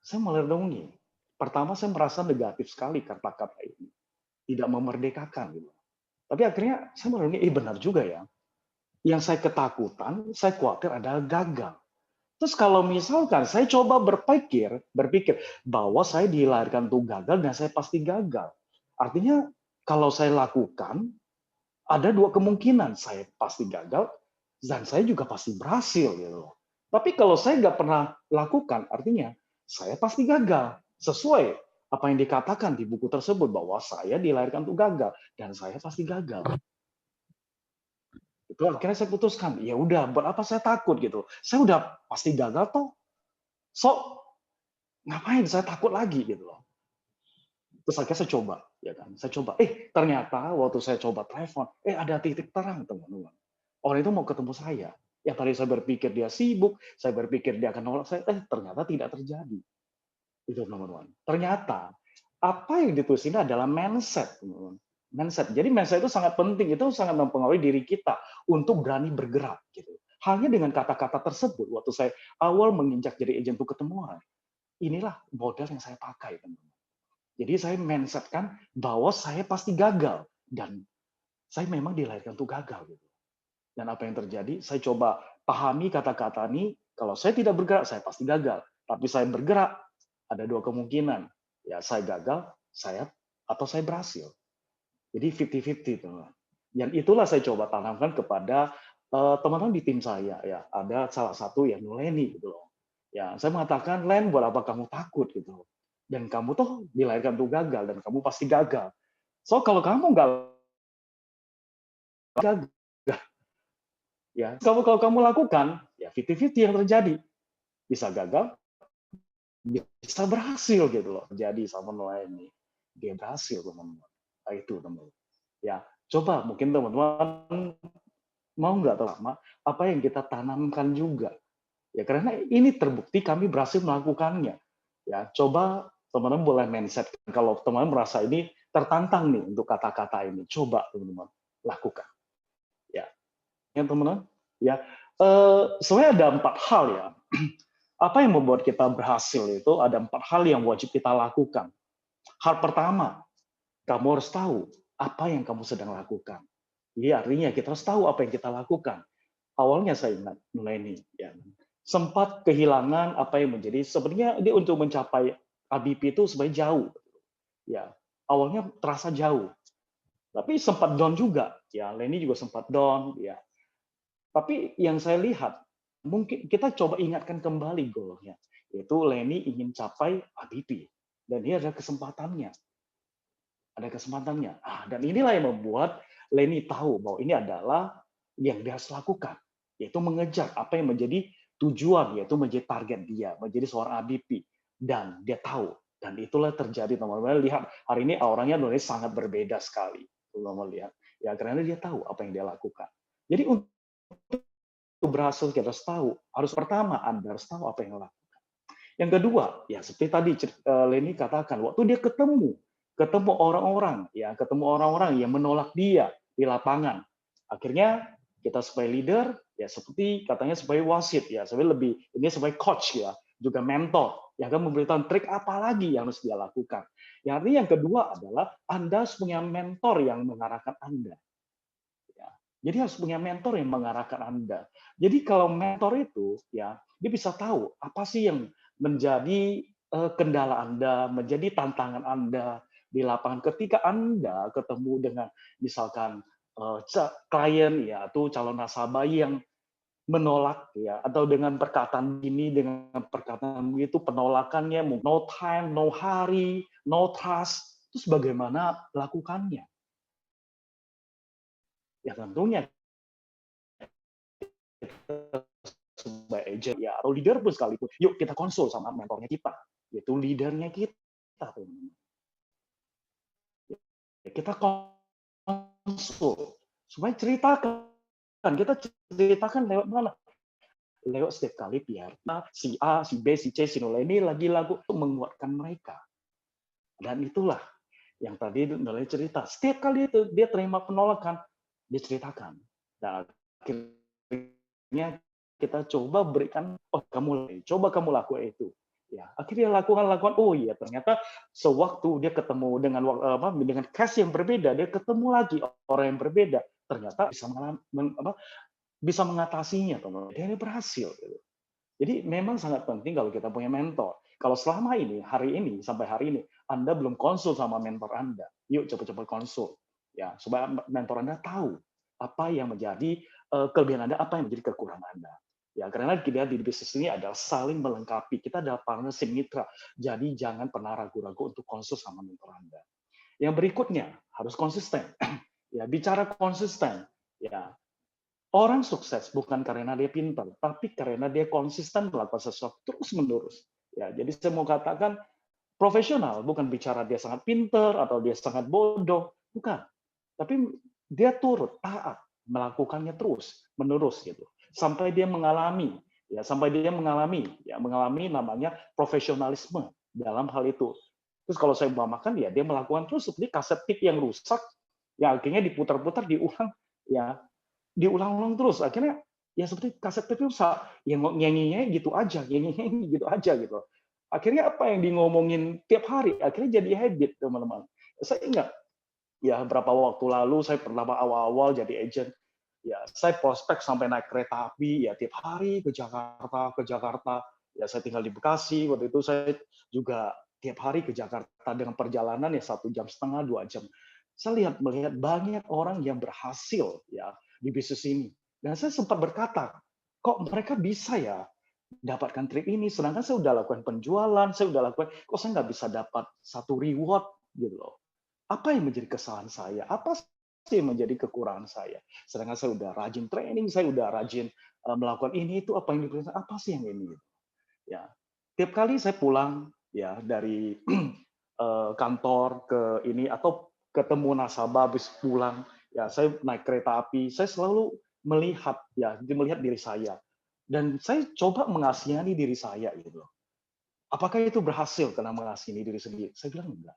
Saya mulai renungi. Pertama saya merasa negatif sekali kata-kata ini. Tidak memerdekakan gitu. Tapi akhirnya saya merenungi, benar juga ya. Yang saya ketakutan, saya khawatir adalah gagal. Terus kalau misalkan saya coba berpikir bahwa saya dilahirkan untuk gagal dan saya pasti gagal. Artinya kalau saya lakukan, ada dua kemungkinan. Saya pasti gagal dan saya juga pasti berhasil. Gitu. Tapi kalau saya nggak pernah lakukan, artinya saya pasti gagal. Sesuai apa yang dikatakan di buku tersebut bahwa saya dilahirkan untuk gagal dan saya pasti gagal. Itu akhirnya saya putuskan, ya udah, buat apa saya takut gitu. Saya udah pasti gagal toh. So, ngapain saya takut lagi gitu loh. Terus akhirnya saya coba, ya kan. Saya coba, ternyata waktu saya coba telepon, ada titik terang, teman-teman. Orang itu mau ketemu saya. Ya tadi saya berpikir dia sibuk, saya berpikir dia akan nolak saya, ternyata tidak terjadi. Itu teman-teman. Ternyata apa yang ditulis ini adalah mindset, teman-teman. Mindset. Jadi mindset itu sangat penting, itu sangat mempengaruhi diri kita untuk berani bergerak gitu. Hanya dengan kata-kata tersebut waktu saya awal menginjak jadi agen untuk ketemu orang. Inilah modal yang saya pakai, teman-teman. Jadi saya mindsetkan bahwa saya pasti gagal dan saya memang dilahirkan untuk gagal gitu. Dan apa yang terjadi? Saya coba pahami kata-kata ini, kalau saya tidak bergerak saya pasti gagal. Tapi saya bergerak, ada dua kemungkinan. Ya, saya gagal, atau saya berhasil. Jadi 50-50, teman-teman. Dan itulah saya coba tanamkan kepada teman-teman di tim saya. Ya, ada salah satu yang Noleni gitu loh. Ya, saya mengatakan, Len, buat apa kamu takut gitu? Dan kamu tuh dilahirkan untuk gagal dan kamu pasti gagal. So kalau kamu nggak gagal, ya kalau kamu lakukan, ya 50-50 yang terjadi. Bisa gagal, bisa berhasil gitu loh. Jadi sama Noleni, dia berhasil teman-teman. Nah, itu teman-teman. Ya, coba mungkin teman-teman mau nggak tahu sama apa yang kita tanamkan juga. Ya karena ini terbukti kami berhasil melakukannya. Ya, coba teman-teman boleh mindset kalau teman-teman merasa ini tertantang nih untuk kata-kata ini. Coba teman-teman lakukan. Ya. Ya teman-teman. Ya. Sebenarnya ada 4 hal ya. Apa yang membuat kita berhasil itu ada 4 hal yang wajib kita lakukan. Hal pertama, kamu harus tahu apa yang kamu sedang lakukan. Jadi artinya kita harus tahu apa yang kita lakukan. Awalnya saya ingat Noleni, ya, sempat kehilangan apa yang menjadi sebenarnya dia untuk mencapai ABP itu sebenarnya jauh. Ya, awalnya terasa jauh. Tapi sempat down juga. Ya, Leni juga sempat down. Ya. Tapi yang saya lihat, mungkin kita coba ingatkan kembali goalnya. Yaitu Leni ingin capai ABP. Dan ini ada kesempatannya. Ada kesempatannya. Dan inilah yang membuat Leni tahu bahwa ini adalah yang dia harus lakukan. Yaitu mengejar apa yang menjadi tujuan, yaitu menjadi target dia, menjadi seorang ABP. Dan dia tahu Dan itulah terjadi, teman-teman. Lihat, hari ini auranya Nulis sangat berbeda sekali. Teman-teman lihat. Ya, karena dia tahu apa yang dia lakukan. Jadi untuk berhasil kita harus tahu, harus pertama Anda harus tahu apa yang lakukan. Yang kedua, ya seperti tadi Leni katakan, waktu dia ketemu orang-orang, ya ketemu orang-orang yang menolak dia di lapangan. Akhirnya kita sebagai leader, ya seperti katanya sebagai wasit, ya sebagai lebih ini sebagai coach ya, juga mentor, yang akan memberitahu trik apa lagi yang harus dia lakukan. Yang artinya yang kedua adalah Anda harus punya mentor yang mengarahkan Anda. Ya. Jadi harus punya mentor yang mengarahkan Anda. Jadi kalau mentor itu, ya dia bisa tahu apa sih yang menjadi kendala Anda, menjadi tantangan Anda di lapangan ketika Anda ketemu dengan misalkan klien ya atau calon nasabah yang menolak ya atau dengan perkataan ini dengan perkataan begitu penolakannya no time, no hari, no trust, terus bagaimana lakukannya? Ya tentunya sebagai agent ya atau leader pun sekalipun, yuk kita konsul sama mentornya kita, yaitu leadernya kita. Kita konsul supaya kita ceritakan lewat mana? Lewat setiap kali biar si A, si B, si C, si Nula ini lagi lagu untuk menguatkan mereka. Dan itulah yang tadi Nula cerita. Setiap kali itu dia terima penolakan, dia ceritakan. Dan akhirnya kita coba berikan, oh kamu coba kamu lakukan itu. Ya, akhirnya lakukan. Oh iya, ternyata sewaktu dia ketemu dengan case yang berbeda, dia ketemu lagi orang yang berbeda, ternyata bisa mengatasinya, teman-teman. Dia berhasil. Gitu. Jadi memang sangat penting kalau kita punya mentor. Kalau selama ini, sampai hari ini, Anda belum konsul sama mentor Anda, yuk cepat-cepat konsul. Ya, supaya mentor Anda tahu apa yang menjadi kelebihan Anda, apa yang menjadi kekurangan Anda. Ya, karena kita di bisnis ini adalah saling melengkapi. Kita adalah partnership mitra. Jadi jangan pernah ragu-ragu untuk konsul sama mentor Anda. Yang berikutnya harus konsisten. Ya, bicara konsisten. Ya, orang sukses bukan karena dia pintar, tapi karena dia konsisten melakukan sesuatu terus-menerus. Ya, jadi saya mau katakan profesional bukan bicara dia sangat pintar atau dia sangat bodoh, bukan. Tapi dia turut taat melakukannya terus-menerus gitu. Sampai dia mengalami namanya profesionalisme dalam hal itu. Terus kalau saya umpamakan ya dia melakukan terus seperti kaset tape yang rusak, ya akhirnya diputar-putar diulang, ya diulang-ulang terus. Akhirnya ya seperti kaset tape rusak, yang nyanyinya gitu aja, gitu. Akhirnya apa yang di ngomongin tiap hari, akhirnya jadi habit, teman-teman. Saya ingat ya berapa waktu lalu saya pertama awal-awal jadi agent, ya saya prospek sampai naik kereta api ya tiap hari ke Jakarta. Ya saya tinggal di Bekasi waktu itu, saya juga tiap hari ke Jakarta dengan perjalanan ya 1,5 jam, 2 jam. Saya melihat banyak orang yang berhasil ya di bisnis ini. Dan saya sempat berkata, kok mereka bisa ya dapatkan trik ini, sedangkan saya udah lakukan penjualan, kok saya nggak bisa dapat satu reward gitu loh. Apa yang menjadi kesalahan saya? Apa sih yang menjadi kekurangan saya? Sedangkan saya udah rajin training, saya udah rajin melakukan ini itu, apa yang diperlukan? Apa sih yang ini? Ya, tiap kali saya pulang ya dari kantor ke ini atau ketemu nasabah habis pulang, ya saya naik kereta api, saya selalu melihat diri saya dan saya coba mengasihani diri saya gitu. Apakah itu berhasil karena mengasihani diri sendiri? Saya bilang enggak.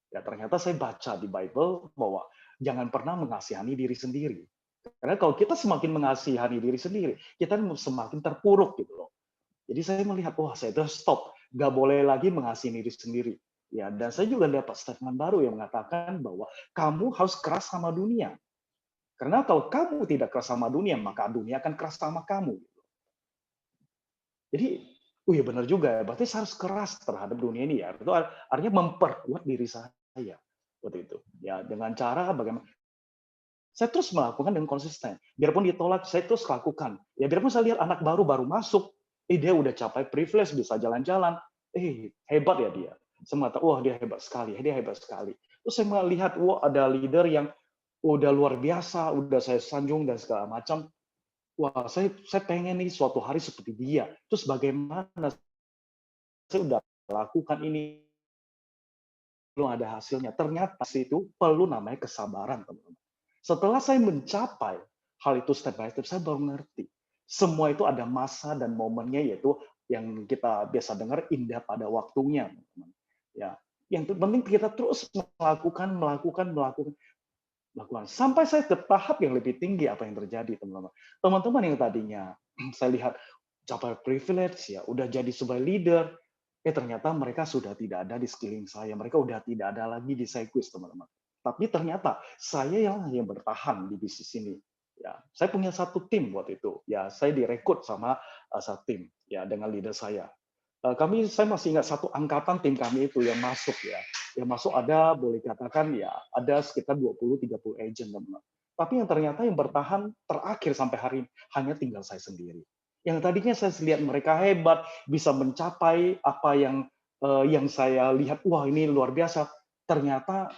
Ya ternyata saya baca di Bible bahwa jangan pernah mengasihani diri sendiri. Karena kalau kita semakin mengasihani diri sendiri, kita semakin terpuruk gitu loh. Jadi saya melihat, wah saya harus stop, nggak boleh lagi mengasihi diri sendiri. Ya, dan saya juga dapat statement baru yang mengatakan bahwa kamu harus keras sama dunia. Karena kalau kamu tidak keras sama dunia, maka dunia akan keras sama kamu. Jadi, ya benar juga ya. Berarti saya harus keras terhadap dunia ini ya. Itu artinya memperkuat diri saya waktu itu. Ya, dengan cara bagaimana? Saya terus melakukan dengan konsisten. Biarpun ditolak, saya terus lakukan. Ya, biarpun saya lihat anak baru masuk, dia udah capai privilege, bisa jalan-jalan. Hebat ya dia. Saya mengatakan, wah dia hebat sekali. Terus saya melihat, wah ada leader yang udah luar biasa, udah saya sanjung dan segala macam. Wah, saya pengen nih suatu hari seperti dia. Terus bagaimana saya udah lakukan ini ada hasilnya. Ternyata itu perlu namanya kesabaran, teman-teman. Setelah saya mencapai hal itu step by step, saya baru ngerti. Semua itu ada masa dan momennya, yaitu yang kita biasa dengar indah pada waktunya, teman-teman. Ya, yang penting kita terus melakukan sampai saya ke tahap yang lebih tinggi. Apa yang terjadi, teman-teman? Teman-teman yang tadinya saya lihat capai privilege, ya udah jadi sebagai leader, ternyata mereka sudah tidak ada di sekeliling saya, mereka udah tidak ada lagi di Sequis, teman-teman. Tapi ternyata saya yang bertahan di bisnis ini. Ya, saya punya satu tim waktu itu. Ya, saya direkrut sama satu tim, ya, dengan leader saya. Saya masih ingat satu angkatan tim kami itu yang masuk, ya. Yang masuk ada, boleh katakan, ya, ada sekitar 20-30 agent, teman-teman. Tapi yang ternyata yang bertahan terakhir sampai hari ini hanya tinggal saya sendiri. Yang tadinya saya lihat mereka hebat, bisa mencapai apa yang saya lihat, wah ini luar biasa. Ternyata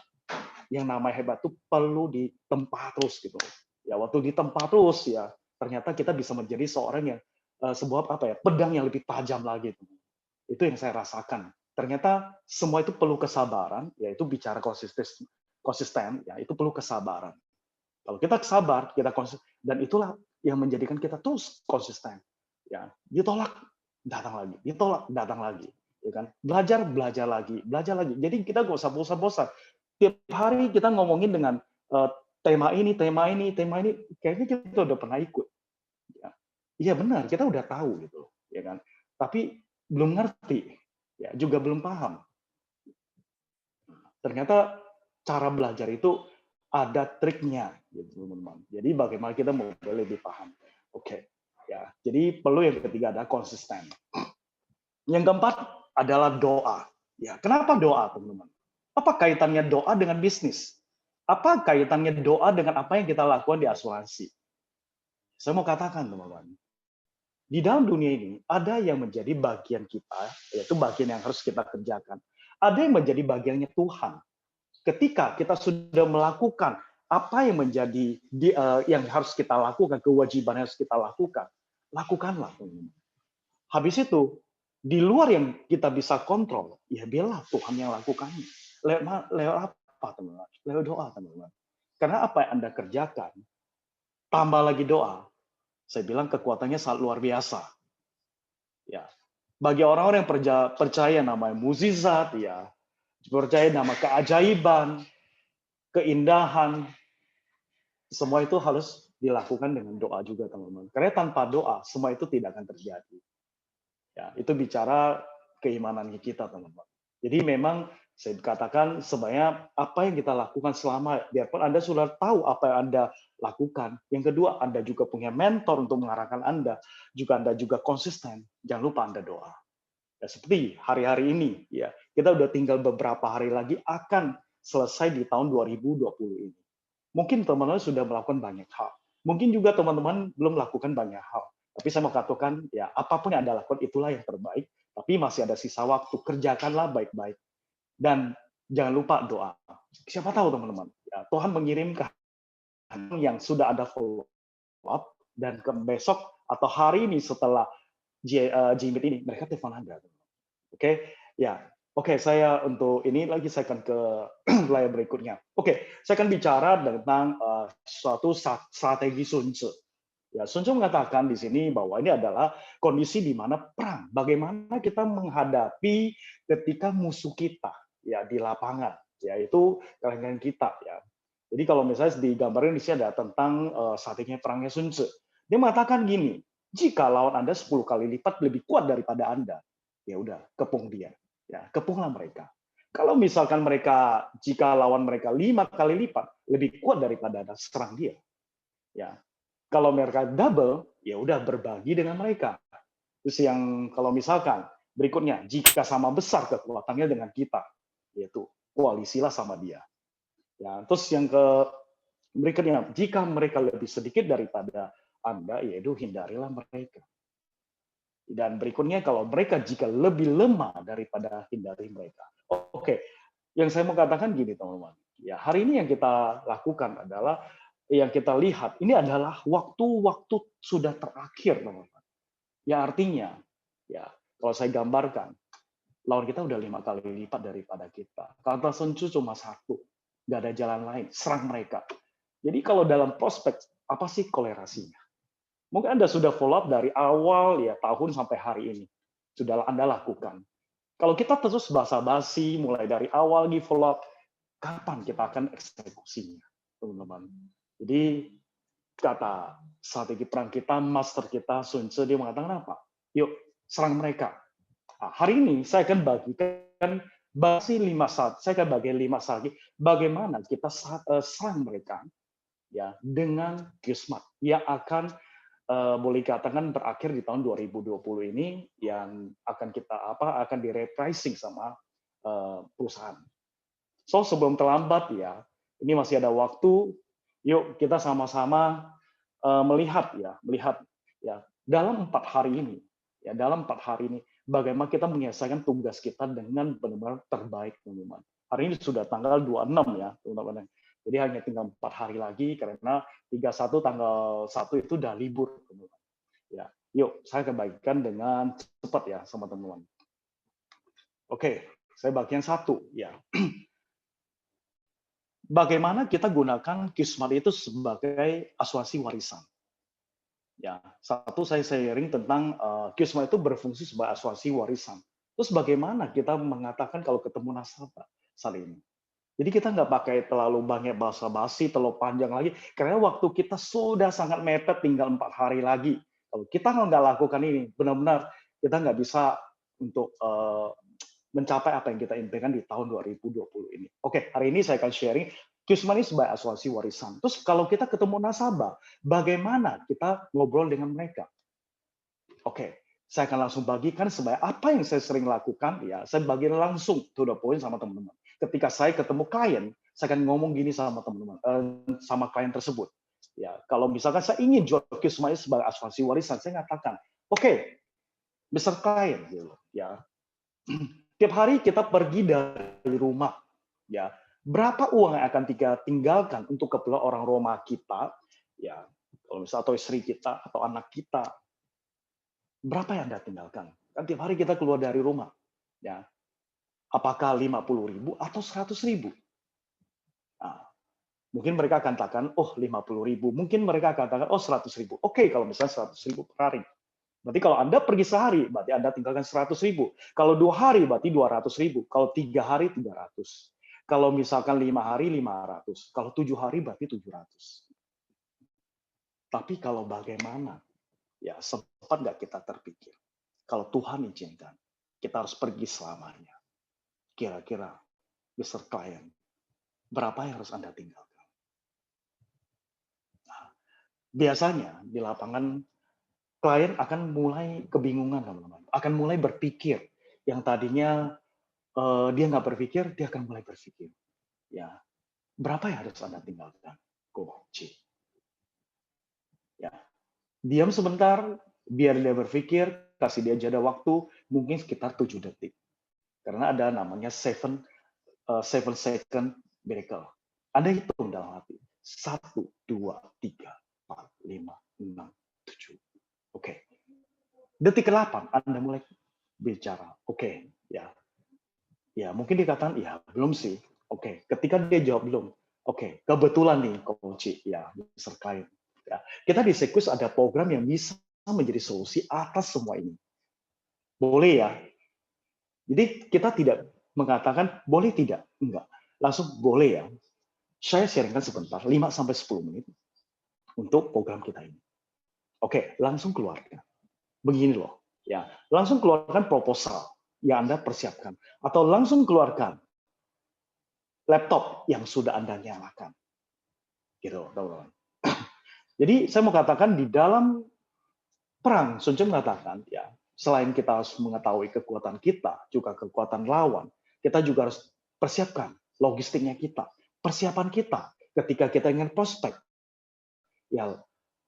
yang namanya hebat itu perlu ditempa terus gitu. Ya, waktu ditempa terus, ya ternyata kita bisa menjadi seorang yang sebuah pedang yang lebih tajam lagi. Itu yang saya rasakan. Ternyata semua itu perlu kesabaran, yaitu bicara konsisten, ya itu perlu kesabaran. Kalau kita sabar, kita konsisten, dan itulah yang menjadikan kita terus konsisten. Ya, ditolak, datang lagi, ditolak, datang lagi, ya kan? Belajar lagi, belajar lagi. Jadi kita nggak usah bosan-bosan. Tiap hari kita ngomongin dengan tema ini, kayaknya kita udah pernah ikut. Ya, iya benar, kita udah tahu gitu, ya kan? Tapi belum ngerti, ya juga belum paham. Ternyata cara belajar itu ada triknya, gitu teman-teman. Jadi bagaimana kita mau lebih paham. Oke. Ya, jadi perlu yang ketiga ada konsisten. Yang keempat adalah doa. Ya, kenapa doa, teman-teman? Apa kaitannya doa dengan bisnis? Apa kaitannya doa dengan apa yang kita lakukan di asuransi? Saya mau katakan, teman-teman, di dalam dunia ini ada yang menjadi bagian kita, yaitu bagian yang harus kita kerjakan. Ada yang menjadi bagiannya Tuhan. Ketika kita sudah melakukan apa yang menjadi yang harus kita lakukan, kewajiban yang harus kita lakukan, lakukanlah. Habis itu, di luar yang kita bisa kontrol, ya biarlah Tuhan yang lakukannya. Lewat apa, teman-teman? Lewat doa, teman-teman. Karena apa yang Anda kerjakan, tambah lagi doa, saya bilang kekuatannya sangat luar biasa. Ya, bagi orang-orang yang percaya namanya mukjizat, ya, percaya nama keajaiban, keindahan, semua itu harus dilakukan dengan doa juga, teman-teman. Karena tanpa doa, semua itu tidak akan terjadi. Ya, itu bicara keimanannya kita, teman-teman. Jadi memang saya katakan sebenarnya apa yang kita lakukan selama, biarpun Anda sudah tahu apa yang Anda lakukan. Yang kedua, Anda juga punya mentor untuk mengarahkan Anda. Anda juga konsisten. Jangan lupa Anda doa. Ya, seperti hari-hari ini, ya kita udah tinggal beberapa hari lagi akan selesai di tahun 2020 ini. Mungkin teman-teman sudah melakukan banyak hal. Mungkin juga teman-teman belum melakukan banyak hal. Tapi saya mau katakan, ya apapun yang Anda lakukan itulah yang terbaik. Tapi masih ada sisa waktu, kerjakanlah baik-baik. Dan jangan lupa doa. Siapa tahu teman-teman, ya, Tuhan mengirimkan yang sudah ada follow up, dan ke besok atau hari ini setelah Jimit ini, mereka telepon Anda. Oke, ya. Oke, saya untuk ini lagi saya akan ke layar berikutnya. Oke, saya akan bicara tentang suatu strategi Sun Tzu. Ya, Sun Tzu mengatakan di sini bahwa ini adalah kondisi di mana perang. Bagaimana kita menghadapi ketika musuh kita, ya di lapangan, yaitu kalangan kita, ya. Jadi kalau misalnya digambarkan di sini ada tentang strategi perangnya Sun Tzu. Dia mengatakan gini, jika lawan Anda 10 kali lipat lebih kuat daripada Anda, ya udah kepung dia. Ya, kepunglah mereka. Kalau misalkan jika lawan mereka 5 kali lipat lebih kuat daripada Anda, serang dia. Ya. Kalau mereka double, ya udah berbagi dengan mereka. Terus yang kalau misalkan berikutnya, jika sama besar kekuatannya dengan kita, yaitu koalisilah sama dia. Ya, terus yang berikutnya, jika mereka lebih sedikit daripada Anda, yaitu hindarilah mereka. Dan berikutnya, kalau mereka jika lebih lemah daripada hindari mereka. Oke, yang saya mau katakan gini, teman-teman. Ya, hari ini yang kita lakukan adalah, yang kita lihat, ini adalah waktu-waktu sudah terakhir, teman-teman. Ya artinya, ya kalau saya gambarkan, lawan kita udah 5 kali lipat daripada kita. Kata Sun Tzu cuma satu, nggak ada jalan lain, serang mereka. Jadi kalau dalam prospek, apa sih kolerasinya? Mungkin Anda sudah follow up dari awal ya tahun sampai hari ini. Sudah Anda lakukan. Kalau kita terus basa-basi, mulai dari awal di follow up, kapan kita akan eksekusinya, teman-teman? Jadi kata strategi perang kita, master kita, Sun Tzu, dia mengatakan apa? Yuk, serang mereka. Nah, hari ini saya akan bagikan saya akan bagi 5 strategi bagaimana kita serang mereka ya dengan Qsmart yang akan boleh dikatakan berakhir di tahun 2020 ini yang akan akan di-repricing sama perusahaan. So sebelum terlambat ya, ini masih ada waktu. Yuk kita sama-sama melihat ya dalam 4 hari ini bagaimana kita menyelesaikan tugas kita dengan benar-benar terbaik, teman-teman. Hari ini sudah tanggal 26 ya, teman-teman. Jadi hanya tinggal 4 hari lagi karena 31 tanggal 1 itu udah libur, teman-teman. Ya, yuk saya akan bagikan dengan cepat ya sama teman-teman. Oke, saya bagian 1 ya. Bagaimana kita gunakan Qsmart itu sebagai asuransi warisan. Ya, satu saya sharing tentang Qsmart itu berfungsi sebagai asuransi warisan. Terus bagaimana kita mengatakan kalau ketemu nasabah saat ini? Jadi kita nggak pakai terlalu banyak basa-basi, terlalu panjang lagi, karena waktu kita sudah sangat mepet, tinggal 4 hari lagi. Kalau kita nggak lakukan ini, benar-benar kita nggak bisa untuk mencapai apa yang kita impikan di tahun 2020 ini. Oke, hari ini saya akan sharing Qsmart ini sebagai asuransi warisan. Terus kalau kita ketemu nasabah, bagaimana kita ngobrol dengan mereka? Oke, saya akan langsung bagikan sebagai apa yang saya sering lakukan. Ya, saya bagi langsung to the point sama teman-teman. Ketika saya ketemu klien, saya akan ngomong gini sama teman-teman, sama klien tersebut. Ya, kalau misalkan saya ingin jual Qsmart ini sebagai asuransi warisan, saya katakan, oke, Mr. Klien, gitu, ya. Tiap hari kita pergi dari rumah, ya. Berapa uang yang akan kita tinggalkan untuk keperluan orang rumah kita, ya, kalau misalnya atau istri kita atau anak kita, berapa yang Anda tinggalkan? Kan tiap hari kita keluar dari rumah, ya. Apakah 50.000 atau 100.000? Nah, mungkin mereka akan katakan, oh 50.000. Mungkin mereka akan katakan, oh 100.000. Oke, kalau misalnya 100.000 per hari. Berarti kalau Anda pergi sehari, berarti Anda tinggalkan 100.000. Kalau 2 hari, berarti 200.000. Kalau 3 hari, 300. Kalau misalkan 5 hari, 500. Kalau 7 hari, berarti 700. Tapi kalau bagaimana? Ya, sempat nggak kita terpikir. Kalau Tuhan izinkan, kita harus pergi selamanya. Kira-kira, Mr. Klien, berapa yang harus Anda tinggalkan? Nah, biasanya di lapangan, klien akan mulai kebingungan, teman-teman. Akan mulai berpikir. Yang tadinya dia nggak berpikir, dia akan mulai berpikir. Ya, berapa yang harus Anda tinggalkan? Coach. Ya, diam sebentar, biar dia berpikir, kasih dia jeda waktu, mungkin sekitar 7 detik. Karena ada namanya 7 second miracle. Anda hitung dalam hati. 1, 2, 3, 4, 5, 6, 7. Oke. Detik ke-8, Anda mulai bicara. Oke, ya. Ya, mungkin dikatakan, ya belum sih. Oke, ketika dia jawab belum. Oke, kebetulan nih, Coach, ya, Mr. Klien. Ya, kita di Sequis ada program yang bisa menjadi solusi atas semua ini. Boleh ya? Jadi kita tidak mengatakan boleh tidak, enggak. Langsung boleh ya. Saya sharingkan sebentar, 5-10 menit untuk program kita ini. Oke, langsung keluarkan. Begini loh, ya. Langsung keluarkan proposal yang Anda persiapkan atau langsung keluarkan laptop yang sudah Anda nyalakan. Gitu, teman-teman. Jadi saya mau katakan di dalam perang, Sun Tzu mengatakan ya, selain kita harus mengetahui kekuatan kita, juga kekuatan lawan, kita juga harus persiapkan logistiknya kita, persiapan kita ketika kita ingin prospek. Ya,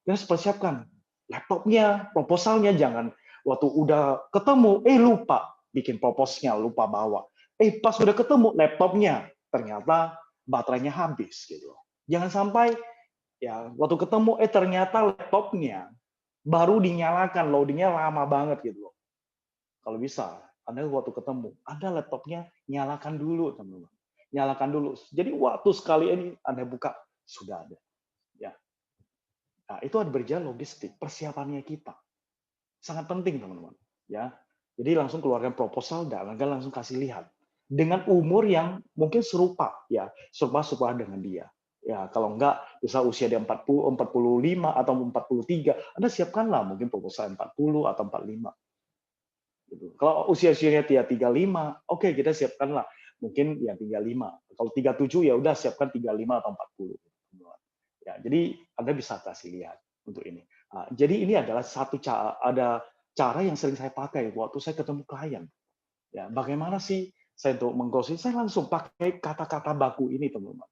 kita harus persiapkan laptopnya, proposalnya, jangan waktu udah ketemu, lupa bikin proposalnya, lupa bawa. Pas udah ketemu laptopnya, ternyata baterainya habis gitu. Jangan sampai ya waktu ketemu ternyata laptopnya baru dinyalakan, loadingnya lama banget gitu loh. Kalau bisa Anda waktu ketemu, Anda laptopnya nyalakan dulu, teman-teman. Nyalakan dulu. Jadi waktu sekali ini Anda buka, sudah ada. Ya. Nah, itu ada berjalan logistik, persiapannya kita. Sangat penting, teman-teman. Ya. Jadi langsung keluarkan proposal dan Anda langsung kasih lihat. Dengan umur yang mungkin serupa, ya, serupa dengan dia. Ya, kalau enggak, bisa usia dia 40, 45 atau 43, Anda siapkanlah mungkin proposal 40 atau 45. Gitu. Kalau usia-usianya dia 35, oke, kita siapkanlah mungkin ya 35. Kalau 37 ya udah siapkan 35 atau 40. Ya, jadi Anda bisa kasih lihat untuk ini. Nah, jadi ini adalah satu cara yang sering saya pakai waktu saya ketemu klien. Ya, bagaimana sih saya untuk mengclosing? Saya langsung pakai kata-kata baku ini, teman-teman.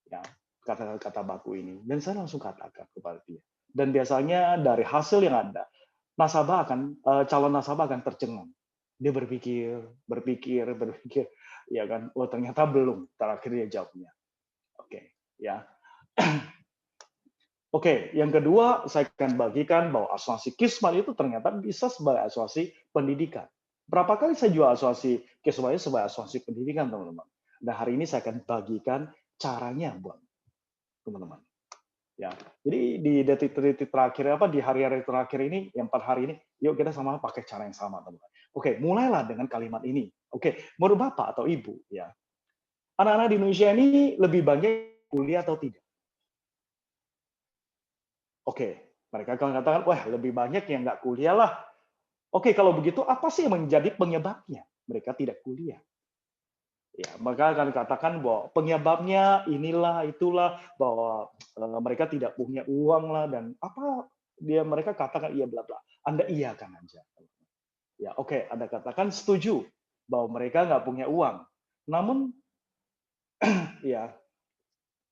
Ya, kata-kata baku ini, dan saya langsung katakan kepada dia. Dan biasanya dari hasil yang ada, calon nasabah akan tercengang. Dia berpikir, ya kan? Oh, ternyata belum. Terakhir dia jawabnya. Oke, ya. Oke, yang kedua saya akan bagikan bahwa asuransi Kismat itu ternyata bisa sebagai asuransi pendidikan. Berapa kali saya jual asuransi Kismat itu sebagai asuransi pendidikan, teman-teman. Dan hari ini saya akan bagikan caranya buat teman-teman. Ya, jadi di detik-detik terakhir di hari-hari terakhir ini, yang 4 hari ini, yuk kita sama pakai cara yang sama, teman-teman. Oke, mulailah dengan kalimat ini. Oke, menurut Bapak atau Ibu, ya, anak-anak di Indonesia ini lebih banyak kuliah atau tidak? Oke, mereka akan katakan, wah lebih banyak yang nggak kuliah lah. Oke, kalau begitu apa sih yang menjadi penyebabnya? Mereka tidak kuliah. Ya, mereka akan katakan bahwa penyebabnya inilah, itulah, bahwa mereka tidak punya uang lah, dan apa mereka katakan iya bla bla. Anda iyakan aja. Ya, oke, Anda katakan setuju bahwa mereka nggak punya uang. Namun, ya,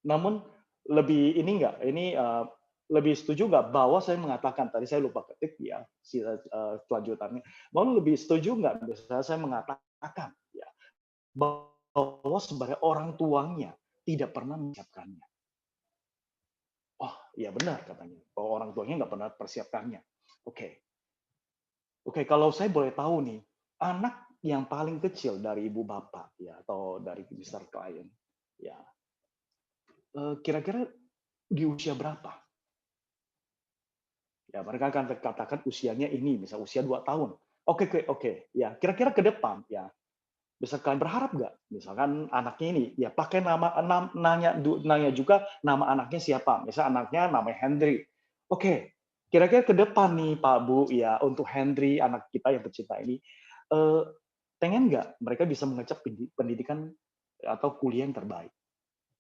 namun lebih ini nggak? Lebih setuju nggak bahwa saya mengatakan, tadi saya lupa ketik ya kelanjutannya, mau lebih setuju nggak misalnya saya mengatakan ya bahwa sebenarnya orang tuanya tidak pernah menyiapkannya. Oh iya benar katanya, bahwa orang tuanya nggak pernah persiapkannya. Oke, kalau saya boleh tahu nih, anak yang paling kecil dari ibu bapak ya atau dari besar klien ya, kira-kira di usia berapa? Ya, mereka akan katakan usianya ini, misal usia 2 tahun. Oke. Ya, kira-kira ke depan, ya, bisa kalian berharap nggak? Misalkan anaknya ini, ya pakai nanya juga nama anaknya siapa. Misal anaknya namanya Henry. Oke, kira-kira ke depan nih Pak Bu, ya untuk Henry, anak kita yang tercinta ini, pengen nggak mereka bisa mengecap pendidikan atau kuliah yang terbaik?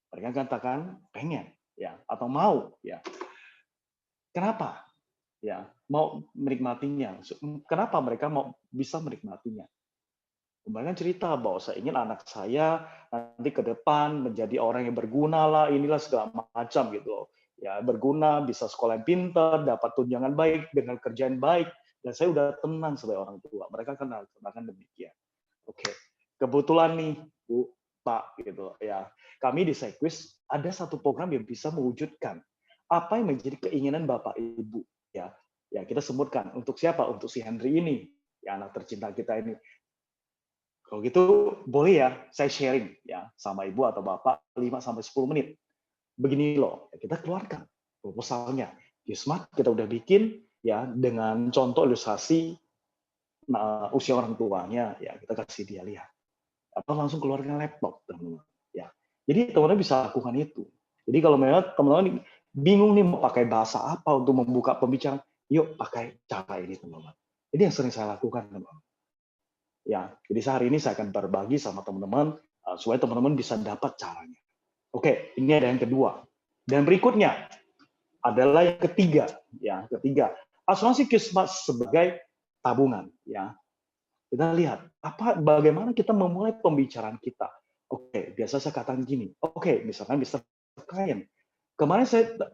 Mereka katakan pengen, ya, atau mau, ya. Kenapa? Ya, mau menikmatinya. Kenapa mereka mau bisa menikmatinya? Mereka cerita bahwa saya ingin anak saya nanti ke depan menjadi orang yang berguna lah, inilah segala macam gitu loh. Ya, berguna, bisa sekolah yang pintar, dapat tunjangan baik, dengan kerjaan baik, dan saya udah tenang sebagai orang tua. Mereka katakan demikian. Oke, kebetulan nih Bu, Pak gitu ya. Kami di Sequis ada satu program yang bisa mewujudkan apa yang menjadi keinginan Bapak Ibu. Ya, kita sebutkan untuk siapa? Untuk si Henry ini, ya anak tercinta kita ini. Kalau gitu boleh ya saya sharing ya sama Ibu atau Bapak 5-10 menit. Begini loh, kita keluarkan proposalnya. Kismat kita udah bikin ya dengan contoh ilustrasi usia orang tuanya, ya kita kasih dia lihat. Atau langsung keluarkan laptop, teman-teman. Ya. Jadi teman-teman bisa lakukan itu. Jadi kalau memang teman-teman bingung nih mau pakai bahasa apa untuk membuka pembicaraan, yuk pakai cara ini, teman-teman. Ini yang sering saya lakukan, teman-teman. Ya, jadi hari ini saya akan berbagi sama teman-teman supaya teman-teman bisa dapat caranya. Oke, ini ada yang kedua. Dan berikutnya adalah yang ketiga, ya, asuransi Kismat sebagai tabungan, ya. Kita lihat bagaimana kita memulai pembicaraan kita. Oke, biasa saya katakan gini. Oke, misalkan Mr. Klien.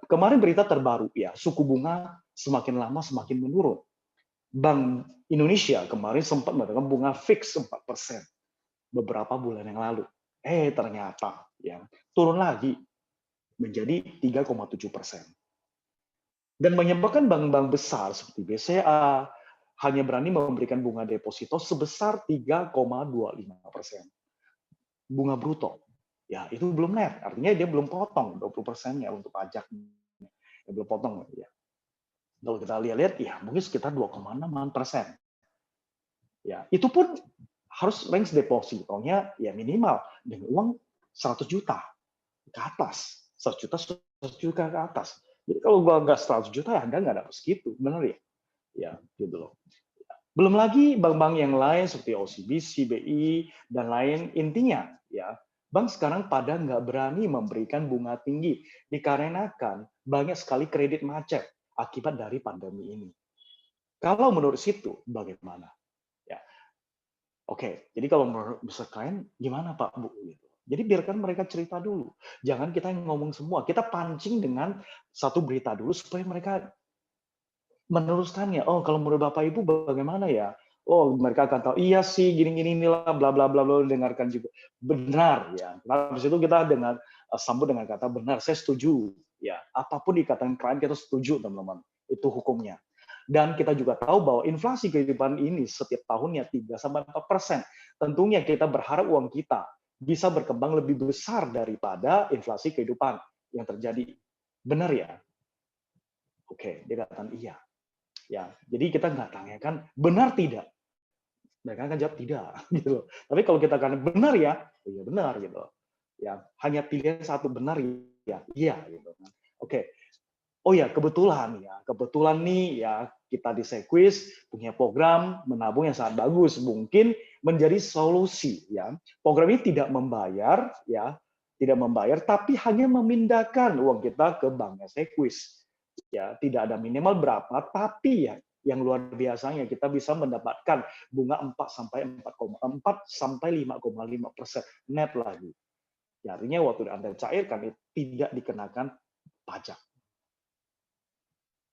Kemarin berita terbaru ya, suku bunga semakin lama semakin menurun. Bank Indonesia kemarin sempat mengatakan bunga fix 4% beberapa bulan yang lalu. Ternyata ya turun lagi menjadi 3,7%. Dan menyebabkan bank-bank besar seperti BCA, hanya berani memberikan bunga deposito sebesar 3,25%. Bunga bruto. Ya, itu belum net. Artinya dia belum potong 20%-nya untuk pajak. Ya, belum potong. Ya. Kalau kita lihat-lihat, ya mungkin sekitar 2,6%. Ya, itu pun harus range depositonya ya minimal dengan uang 100 juta ke atas. 100 juta, 100 juta ke atas. Jadi kalau gua nggak 100 juta, ya Anda nggak dapat segitu. Benar ya? Ya, gitu loh. Belum lagi bank-bank yang lain seperti OCBC, BI, dan lain. Intinya, ya bank sekarang pada nggak berani memberikan bunga tinggi dikarenakan banyak sekali kredit macet akibat dari pandemi ini. Kalau menurut situ, bagaimana? Ya, oke. Jadi kalau menurut besar klien, gimana Pak Bu? Gitu. Jadi biarkan mereka cerita dulu. Jangan kita yang ngomong semua. Kita pancing dengan satu berita dulu supaya mereka meneruskannya. Oh, kalau menurut Bapak Ibu bagaimana ya? Oh, mereka akan tahu, iya sih, gini-gini inilah, bla bla bla bla, dengarkan juga. Benar ya. Habis itu kita dengan sambut dengan kata benar, saya setuju. Ya, apapun dikatakan klien kita setuju, teman-teman. Itu hukumnya. Dan kita juga tahu bahwa inflasi kehidupan ini setiap tahunnya 3-4%. Tentunya kita berharap uang kita bisa berkembang lebih besar daripada inflasi kehidupan yang terjadi. Benar ya? Oke, dia katakan iya. Ya, jadi kita nggak tanyakan benar tidak, mereka akan jawab tidak, gitu loh. Tapi kalau kita akan benar ya, oh ya benar gitu. Ya, hanya pilihan satu benar ya, iya gitu. Oke. Oh ya, kebetulan nih ya kita di Sequis punya program menabung yang sangat bagus, mungkin menjadi solusi ya. Program ini tidak membayar ya, tidak membayar, tapi hanya memindahkan uang kita ke banknya Sequis. Ya, tidak ada minimal berapa, tapi ya yang luar biasanya kita bisa mendapatkan bunga 4 sampai 5,5% net lagi. Ya, artinya waktu Anda cairkan itu tidak dikenakan pajak.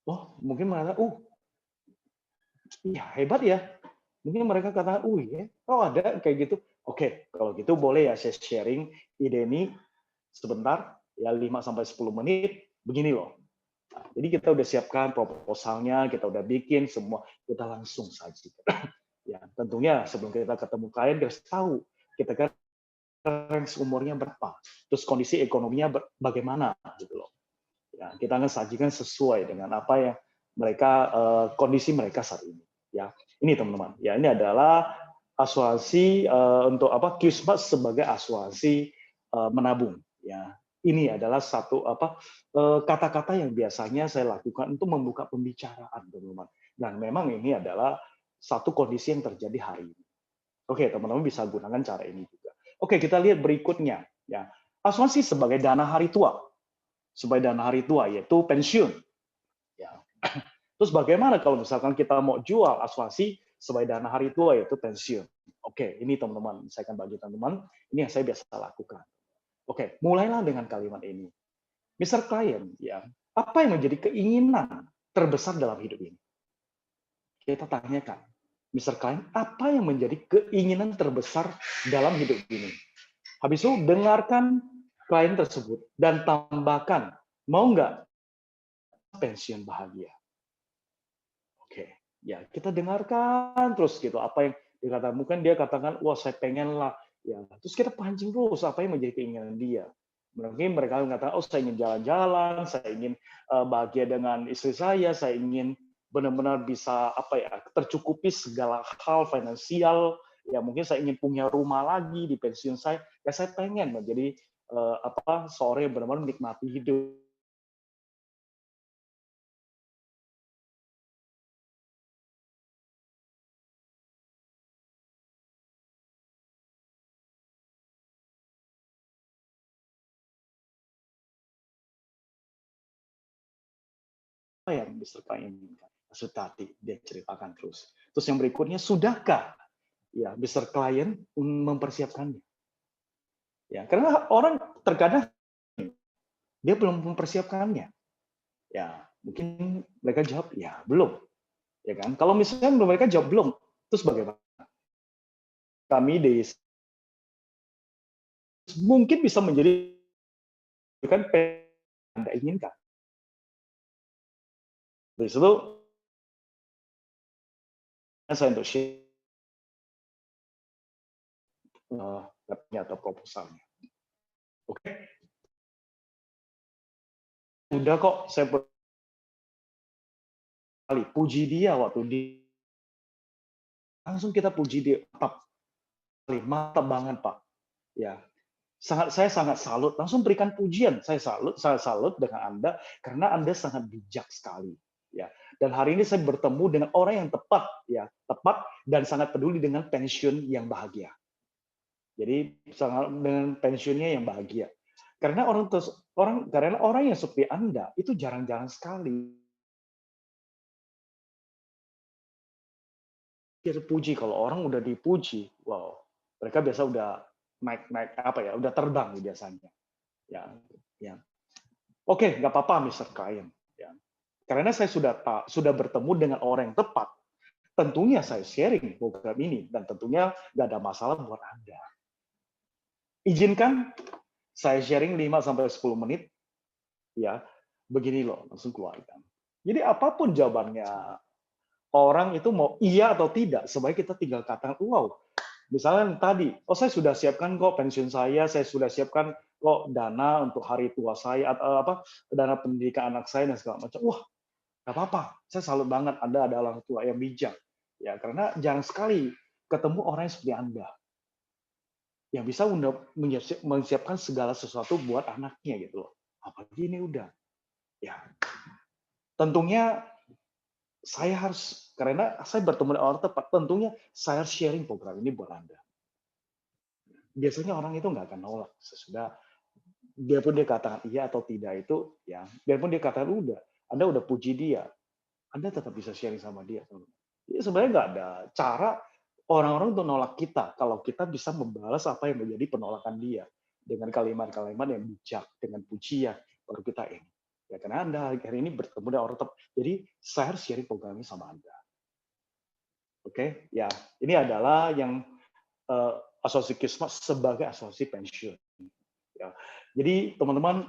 Oh, mungkin mereka, iya hebat ya. Mungkin mereka katakan, ya, oh ada kayak gitu. Oke, kalau gitu boleh ya saya sharing ide ini sebentar, ya 5-10 menit, begini loh. Nah, jadi kita udah siapkan proposalnya, kita udah bikin semua, kita langsung sajikan. Ya, tentunya sebelum kita ketemu klien, kita harus tahu kita kan range umurnya berapa, terus kondisi ekonominya bagaimana, gitu loh. Ya, kita akan sajikan sesuai dengan apa yang mereka kondisi mereka saat ini. Ya, ini teman-teman. Ya, ini adalah asuransi untuk apa? Qsmart sebagai asuransi menabung. Ya, ini adalah satu kata-kata yang biasanya saya lakukan untuk membuka pembicaraan, teman-teman. Dan memang ini adalah satu kondisi yang terjadi hari ini. Oke, teman-teman bisa gunakan cara ini juga. Oke, kita lihat berikutnya. Ya, asuransi sebagai dana hari tua. Sebagai dana hari tua, yaitu pensiun. Ya. Terus bagaimana kalau misalkan kita mau jual asuransi sebagai dana hari tua, yaitu pensiun? Oke, ini teman-teman, saya akan bagi teman-teman, ini yang saya biasa lakukan. Oke, mulailah dengan kalimat ini. Mr. Client, ya, apa yang menjadi keinginan terbesar dalam hidup ini? Kita tanyakan, Mr. Client, apa yang menjadi keinginan terbesar dalam hidup ini? Habis itu dengarkan klien tersebut dan tambahkan, mau nggak pensiun bahagia? Oke, ya kita dengarkan terus gitu apa yang dikatakan. Mungkin dia katakan, wah saya pengen lah, ya terus kita pancing terus apa yang menjadi keinginan dia. Mungkin mereka mengatakan, oh saya ingin jalan-jalan, saya ingin bahagia dengan istri saya ingin benar-benar bisa tercukupi segala hal finansial. Ya mungkin saya ingin punya rumah lagi di pensiun saya. Ya saya pengen menjadi seorang yang benar-benar menikmati hidup. Apa yang Mr. Client inginkan? Tadi dia ceritakan terus. Terus yang berikutnya, sudahkah ya Mr. Client mempersiapkannya? Ya, karena orang terkadang dia belum mempersiapkannya. Ya, mungkin mereka jawab ya belum. Ya kan? Kalau misalnya mereka jawab belum, terus bagaimana? Kami di mungkin bisa menjadi kan Anda inginkan. Dari situ saya untuk share atau proposalnya. Oke. Udah kok, saya puji dia waktu langsung kita puji dia, mantap banget Pak. Ya, saya sangat salut, langsung berikan pujian. Saya salut dengan Anda karena Anda sangat bijak sekali. Ya, dan hari ini saya bertemu dengan orang yang tepat, ya, tepat dan sangat peduli dengan pensiun yang bahagia. Jadi sangat dengan pensiunnya yang bahagia. Karena orang yang seperti Anda itu jarang-jarang sekali. Dia puji, kalau orang udah dipuji, wow, mereka biasa udah naik udah terbang biasanya. Ya. Oke, nggak apa-apa, Mr. Client. Ya. Karena saya sudah bertemu dengan orang yang tepat, tentunya saya sharing program ini dan tentunya nggak ada masalah buat Anda. Izinkan saya sharing 5-10 menit, ya, begini loh, langsung keluarkan. Jadi apapun jawabannya, orang itu mau iya atau tidak, sebaiknya kita tinggal katakan, wow, misalnya tadi, saya sudah siapkan kok pensiun saya sudah siapkan kok dana untuk hari tua saya, atau dana pendidikan anak saya, dan segala macam. Wah, nggak apa-apa, saya salut banget Anda ada orang tua yang bijak. Ya, karena jarang sekali ketemu orang yang seperti Anda. Yang bisa menyiapkan segala sesuatu buat anaknya gitu loh. Apalagi ini udah. Ya. Tentunya saya harus, karena saya bertemu dengan orang tepat, tentunya saya harus sharing program ini buat Anda. Biasanya orang itu nggak akan nolak. Sesudah, biarpun dia katakan iya atau tidak itu, ya, biarpun dia katakan udah, Anda udah puji dia, Anda tetap bisa sharing sama dia. Jadi sebenarnya nggak ada cara orang-orang untuk nolak kita kalau kita bisa membalas apa yang menjadi penolakan dia dengan kalimat-kalimat yang bijak, dengan pujian, baru kita ini. Ya, karena Anda hari ini bertemu dengan orang tepat. Jadi saya harus sharing program ini sama Anda. Oke, ya, ini adalah yang asosiasi Kismas sebagai asosiasi pensiun. Ya. Jadi teman-teman,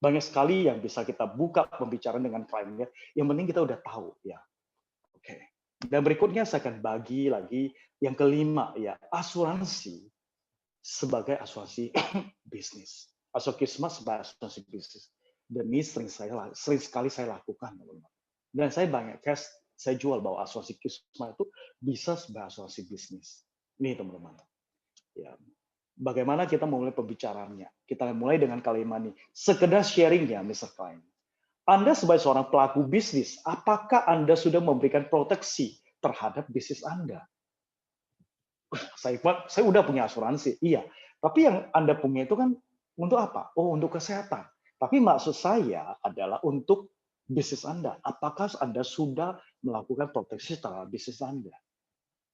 banyak sekali yang bisa kita buka pembicaraan dengan kliennya. Yang penting kita udah tahu, ya. Oke. Dan berikutnya saya akan bagi lagi yang kelima, ya, asuransi sebagai asuransi bisnis. Asosiasi Kismas sebagai asuransi bisnis. Dan ini sering sekali saya lakukan, teman-teman. Dan saya banyak case saya jual bahwa asuransi Kismas itu bisa sebagai asuransi bisnis. Ini teman-teman. Ya. Bagaimana kita memulai pembicaraannya? Kita mulai dengan kalimat ini. Sekedar sharing ya, Mr. Client. Anda sebagai seorang pelaku bisnis, apakah Anda sudah memberikan proteksi terhadap bisnis Anda? Saya udah punya asuransi, iya. Tapi yang Anda punya itu kan untuk apa? Oh, untuk kesehatan. Tapi maksud saya adalah untuk bisnis Anda. Apakah Anda sudah melakukan proteksi terhadap bisnis Anda?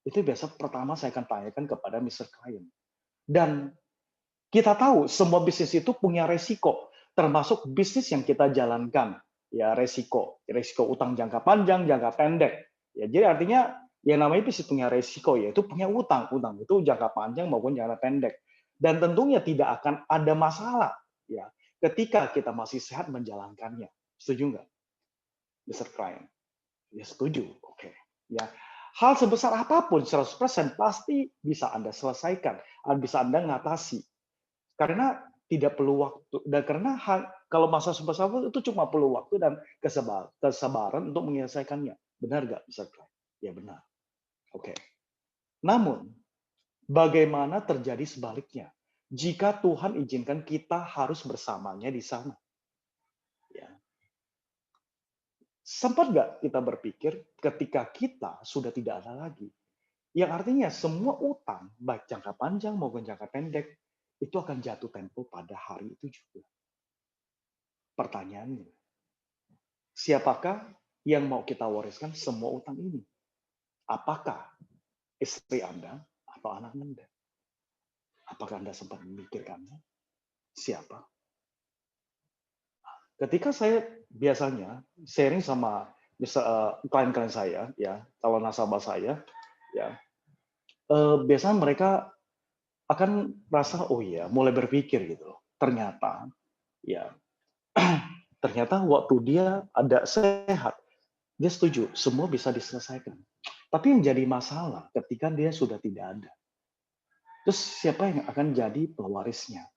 Itu biasa pertama saya akan tanyakan kepada Mr. Client. Dan kita tahu semua bisnis itu punya resiko, termasuk bisnis yang kita jalankan. Ya, resiko utang jangka panjang, jangka pendek. Ya, jadi artinya yang namanya bisnis punya resiko, yaitu punya utang itu jangka panjang maupun jangka pendek. Dan tentunya tidak akan ada masalah, ya, ketika kita masih sehat menjalankannya. Setuju nggak, Mr. Client? Ya, setuju. Oke. Ya, hal sebesar apapun 100% pasti bisa Anda selesaikan, bisa Anda ngatasi. Karena tidak perlu waktu, dan karena kalau masa sebesar itu cuma perlu waktu dan kesabaran untuk menyelesaikannya. Benar nggak, Mr. Client? Ya, benar. Oke. Namun, bagaimana terjadi sebaliknya? Jika Tuhan izinkan kita harus bersamanya di sana. Ya. Sempat nggak kita berpikir ketika kita sudah tidak ada lagi? Yang artinya semua utang, baik jangka panjang maupun jangka pendek, itu akan jatuh tempo pada hari itu juga. Pertanyaannya, siapakah yang mau kita wariskan semua utang ini? Apakah istri Anda atau anak Anda? Apakah Anda sempat memikirkannya? Siapa? Ketika saya biasanya sharing sama klien-klien saya, ya, calon nasabah saya, ya, biasanya mereka akan merasa, oh iya, mulai berpikir gitu loh. Ternyata, ya, ternyata waktu dia ada sehat, dia setuju, semua bisa diselesaikan. Tapi yang jadi masalah ketika dia sudah tidak ada. Terus siapa yang akan jadi pewarisnya?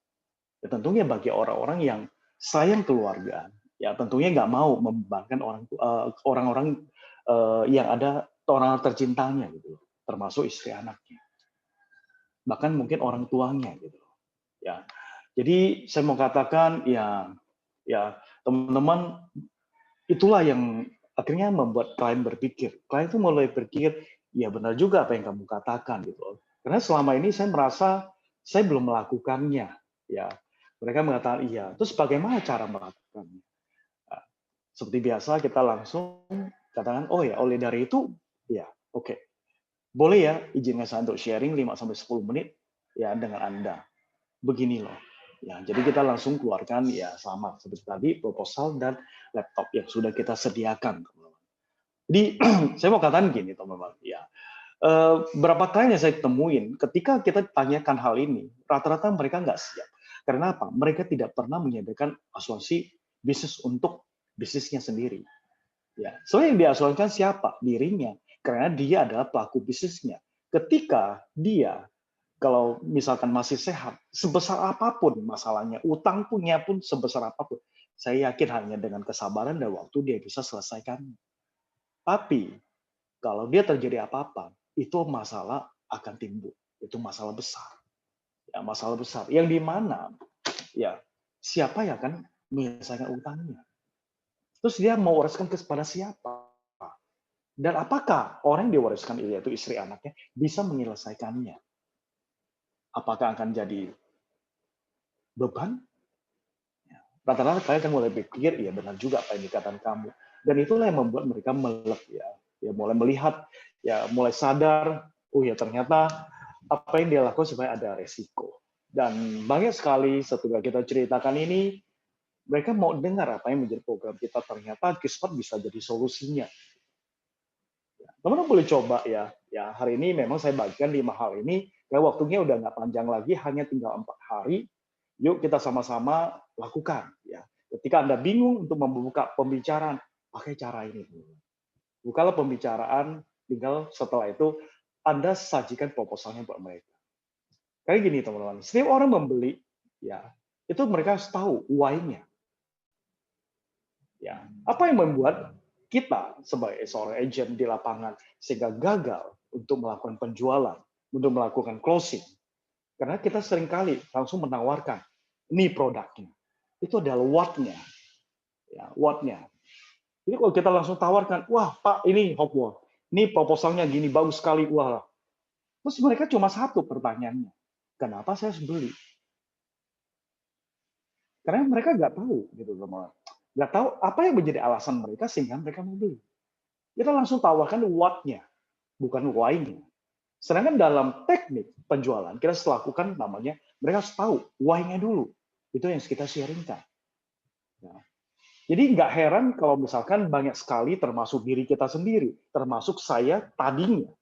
Ya, tentunya bagi orang-orang yang sayang keluarga, ya tentunya nggak mau membebankan orang-orang yang ada, orang tercintanya gitu, termasuk istri anaknya, bahkan mungkin orang tuanya gitu. Ya, jadi saya mau katakan ya teman-teman, itulah yang akhirnya membuat klien berpikir. Klien itu mulai berpikir, ya benar juga apa yang kamu katakan gitu. Karena selama ini saya merasa saya belum melakukannya. Ya, mereka mengatakan iya. Terus bagaimana cara melakukannya? Nah, seperti biasa kita langsung katakan, oh ya oleh dari itu, ya oke. Boleh ya izinkan saya untuk sharing 5-10 menit ya dengan Anda. Begini loh. Ya, jadi kita langsung keluarkan ya sama seperti tadi proposal dan laptop yang sudah kita sediakan, teman-teman. Jadi saya mau katakan gini, teman-teman. Ya, berapa klien yang saya temuin ketika kita tanyakan hal ini, rata-rata mereka nggak siap. Karena apa? Mereka tidak pernah menyediakan asuransi bisnis untuk bisnisnya sendiri. Ya, soalnya yang diasuransikan siapa? Dirinya. Karena dia adalah pelaku bisnisnya. Ketika dia kalau misalkan masih sehat, sebesar apapun masalahnya, utang punya pun sebesar apapun, saya yakin hanya dengan kesabaran dan waktu dia bisa selesaikan. Tapi kalau dia terjadi apa-apa, itu masalah akan timbul. Itu masalah besar. Ya, masalah besar. Yang di mana ya siapa yang akan menyelesaikan utangnya? Terus dia mau wariskan kepada siapa? Dan apakah orang yang diwariskan yaitu istri anaknya bisa menyelesaikannya? Apakah akan jadi beban? Rata-rata kalian kan mulai berpikir, iya benar juga apa yang dikatakan kamu. Dan itulah yang membuat mereka melek ya. Ya mulai melihat, ya mulai sadar, oh ya ternyata apa yang dia lakukan supaya ada resiko. Dan banyak sekali setelah kita ceritakan ini, mereka mau dengar apa yang menjadi program kita. Ternyata Kismet bisa jadi solusinya. Teman-teman boleh coba ya. Ya hari ini memang saya bagikan 5 hal ini. Ya waktunya udah nggak panjang lagi, hanya tinggal 4 hari. Yuk kita sama-sama lakukan. Ya. Ketika Anda bingung untuk membuka pembicaraan, pakai cara ini. Bukalah pembicaraan, tinggal setelah itu Anda sajikan proposalnya buat mereka. Kayak gini teman-teman, setiap orang membeli, ya itu mereka harus tahu why-nya. Ya, apa yang membuat kita sebagai seorang agent di lapangan sehingga gagal untuk melakukan penjualan, untuk melakukan closing? Karena kita seringkali langsung menawarkan, ini produknya. Itu adalah what-nya. Ya, what-nya. Jadi kalau kita langsung tawarkan, wah Pak, ini Hopwell, ini proposalnya gini, bagus sekali, wah. Terus mereka cuma satu pertanyaannya, kenapa saya harus beli? Karena mereka nggak tahu, gitu teman. Nggak tahu apa yang menjadi alasan mereka sehingga mereka mau beli. Kita langsung tawarkan what-nya, bukan why-nya. Sedangkan dalam teknik penjualan, kita lakukan namanya, mereka harus tahu why-nya dulu. Itu yang kita sharingkan. Nah, jadi nggak heran kalau misalkan banyak sekali termasuk diri kita sendiri, termasuk saya tadinya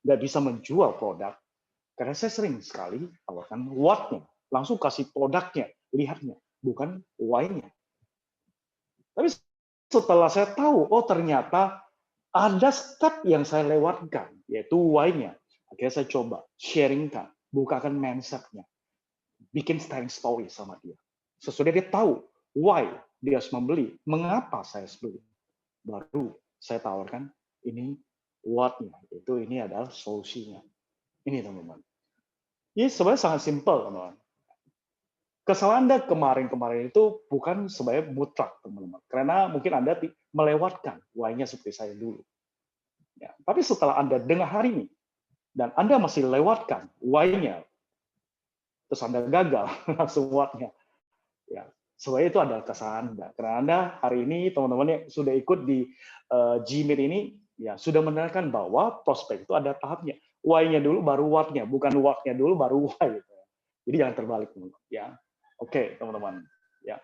nggak bisa menjual produk, karena saya sering sekali tawarkan what-nya, langsung kasih produknya, lihatnya, bukan why-nya. Tapi setelah saya tahu, oh ternyata ada step yang saya lewatkan, yaitu why-nya. Akhirnya saya coba sharingkan, bukakan mindset-nya, bikin sharing story sama dia. Sesudah dia tahu why dia harus membeli, mengapa saya harus beli, baru saya tawarkan ini what-nya, itu ini adalah solusinya. Ini teman-teman. Ini sebenarnya sangat simpel teman-teman. Kesalahan Anda kemarin-kemarin itu bukan sebenarnya mutlak teman-teman, karena mungkin Anda melewatkan why-nya seperti saya dulu. Ya, tapi setelah Anda dengar hari ini dan Anda masih lewatkan why-nya, terus Anda gagal langsung what-nya. Ya, sebenarnya itu adalah kesalahan Anda. Karena Anda hari ini teman-teman yang sudah ikut di Gmeet ini ya sudah menerangkan bahwa prospek itu ada tahapnya. Why-nya dulu baru what-nya, bukan what-nya dulu baru why. Gitu. Jadi jangan terbalik teman-teman. Ya, oke teman-teman. Ya,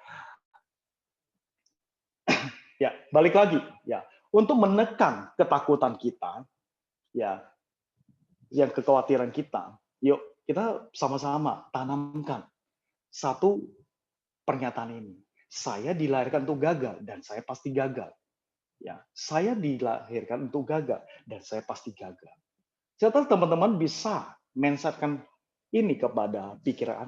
ya balik lagi. Ya, untuk menekan ketakutan kita, ya, yang kekhawatiran kita, yuk kita sama-sama tanamkan satu pernyataan ini. Saya dilahirkan untuk gagal dan saya pasti gagal. Ya, saya dilahirkan untuk gagal dan saya pasti gagal. Setelah teman-teman bisa mindsetkan ini kepada pikiran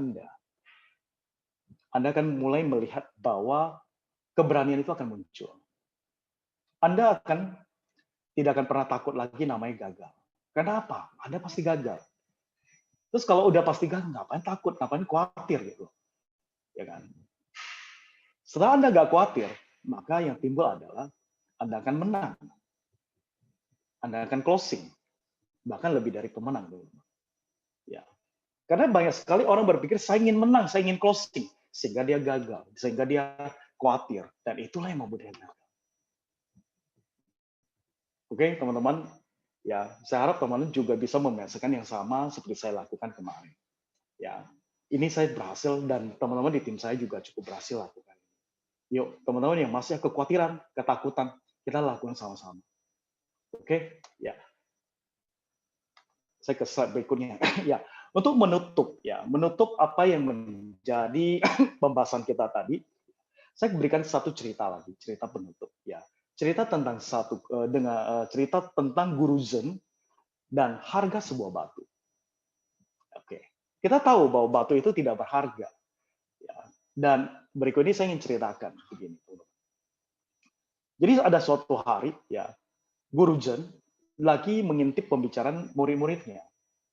Anda akan mulai melihat bahwa keberanian itu akan muncul. Anda tidak akan pernah takut lagi namanya gagal. Kenapa? Anda pasti gagal. Terus kalau udah pasti gagal, ngapain takut, ngapain khawatir gitu, ya kan? Setelah Anda nggak khawatir, maka yang timbul adalah Anda akan menang, Anda akan closing, bahkan lebih dari pemenang. Ya, karena banyak sekali orang berpikir saya ingin menang, saya ingin closing, sehingga dia gagal, sehingga dia khawatir, dan itulah yang membuat dia gagal. Oke, teman-teman, ya saya harap teman-teman juga bisa membiasakan yang sama seperti saya lakukan kemarin. Ya, ini saya berhasil dan teman-teman di tim saya juga cukup berhasil lakukan. Yuk, teman-teman yang masih kekhawatiran, ketakutan, kita lakukan sama-sama. Oke, ya. Saya ke slide berikutnya. Ya, untuk menutup apa yang menjadi pembahasan kita tadi, saya berikan satu cerita lagi, cerita penutup. Ya, cerita tentang cerita tentang guru Zen dan harga sebuah batu. Oke, kita tahu bahwa batu itu tidak berharga. Ya, dan berikut ini saya ingin ceritakan begini. Jadi ada suatu hari, ya, guru Zen lagi mengintip pembicaraan murid-muridnya.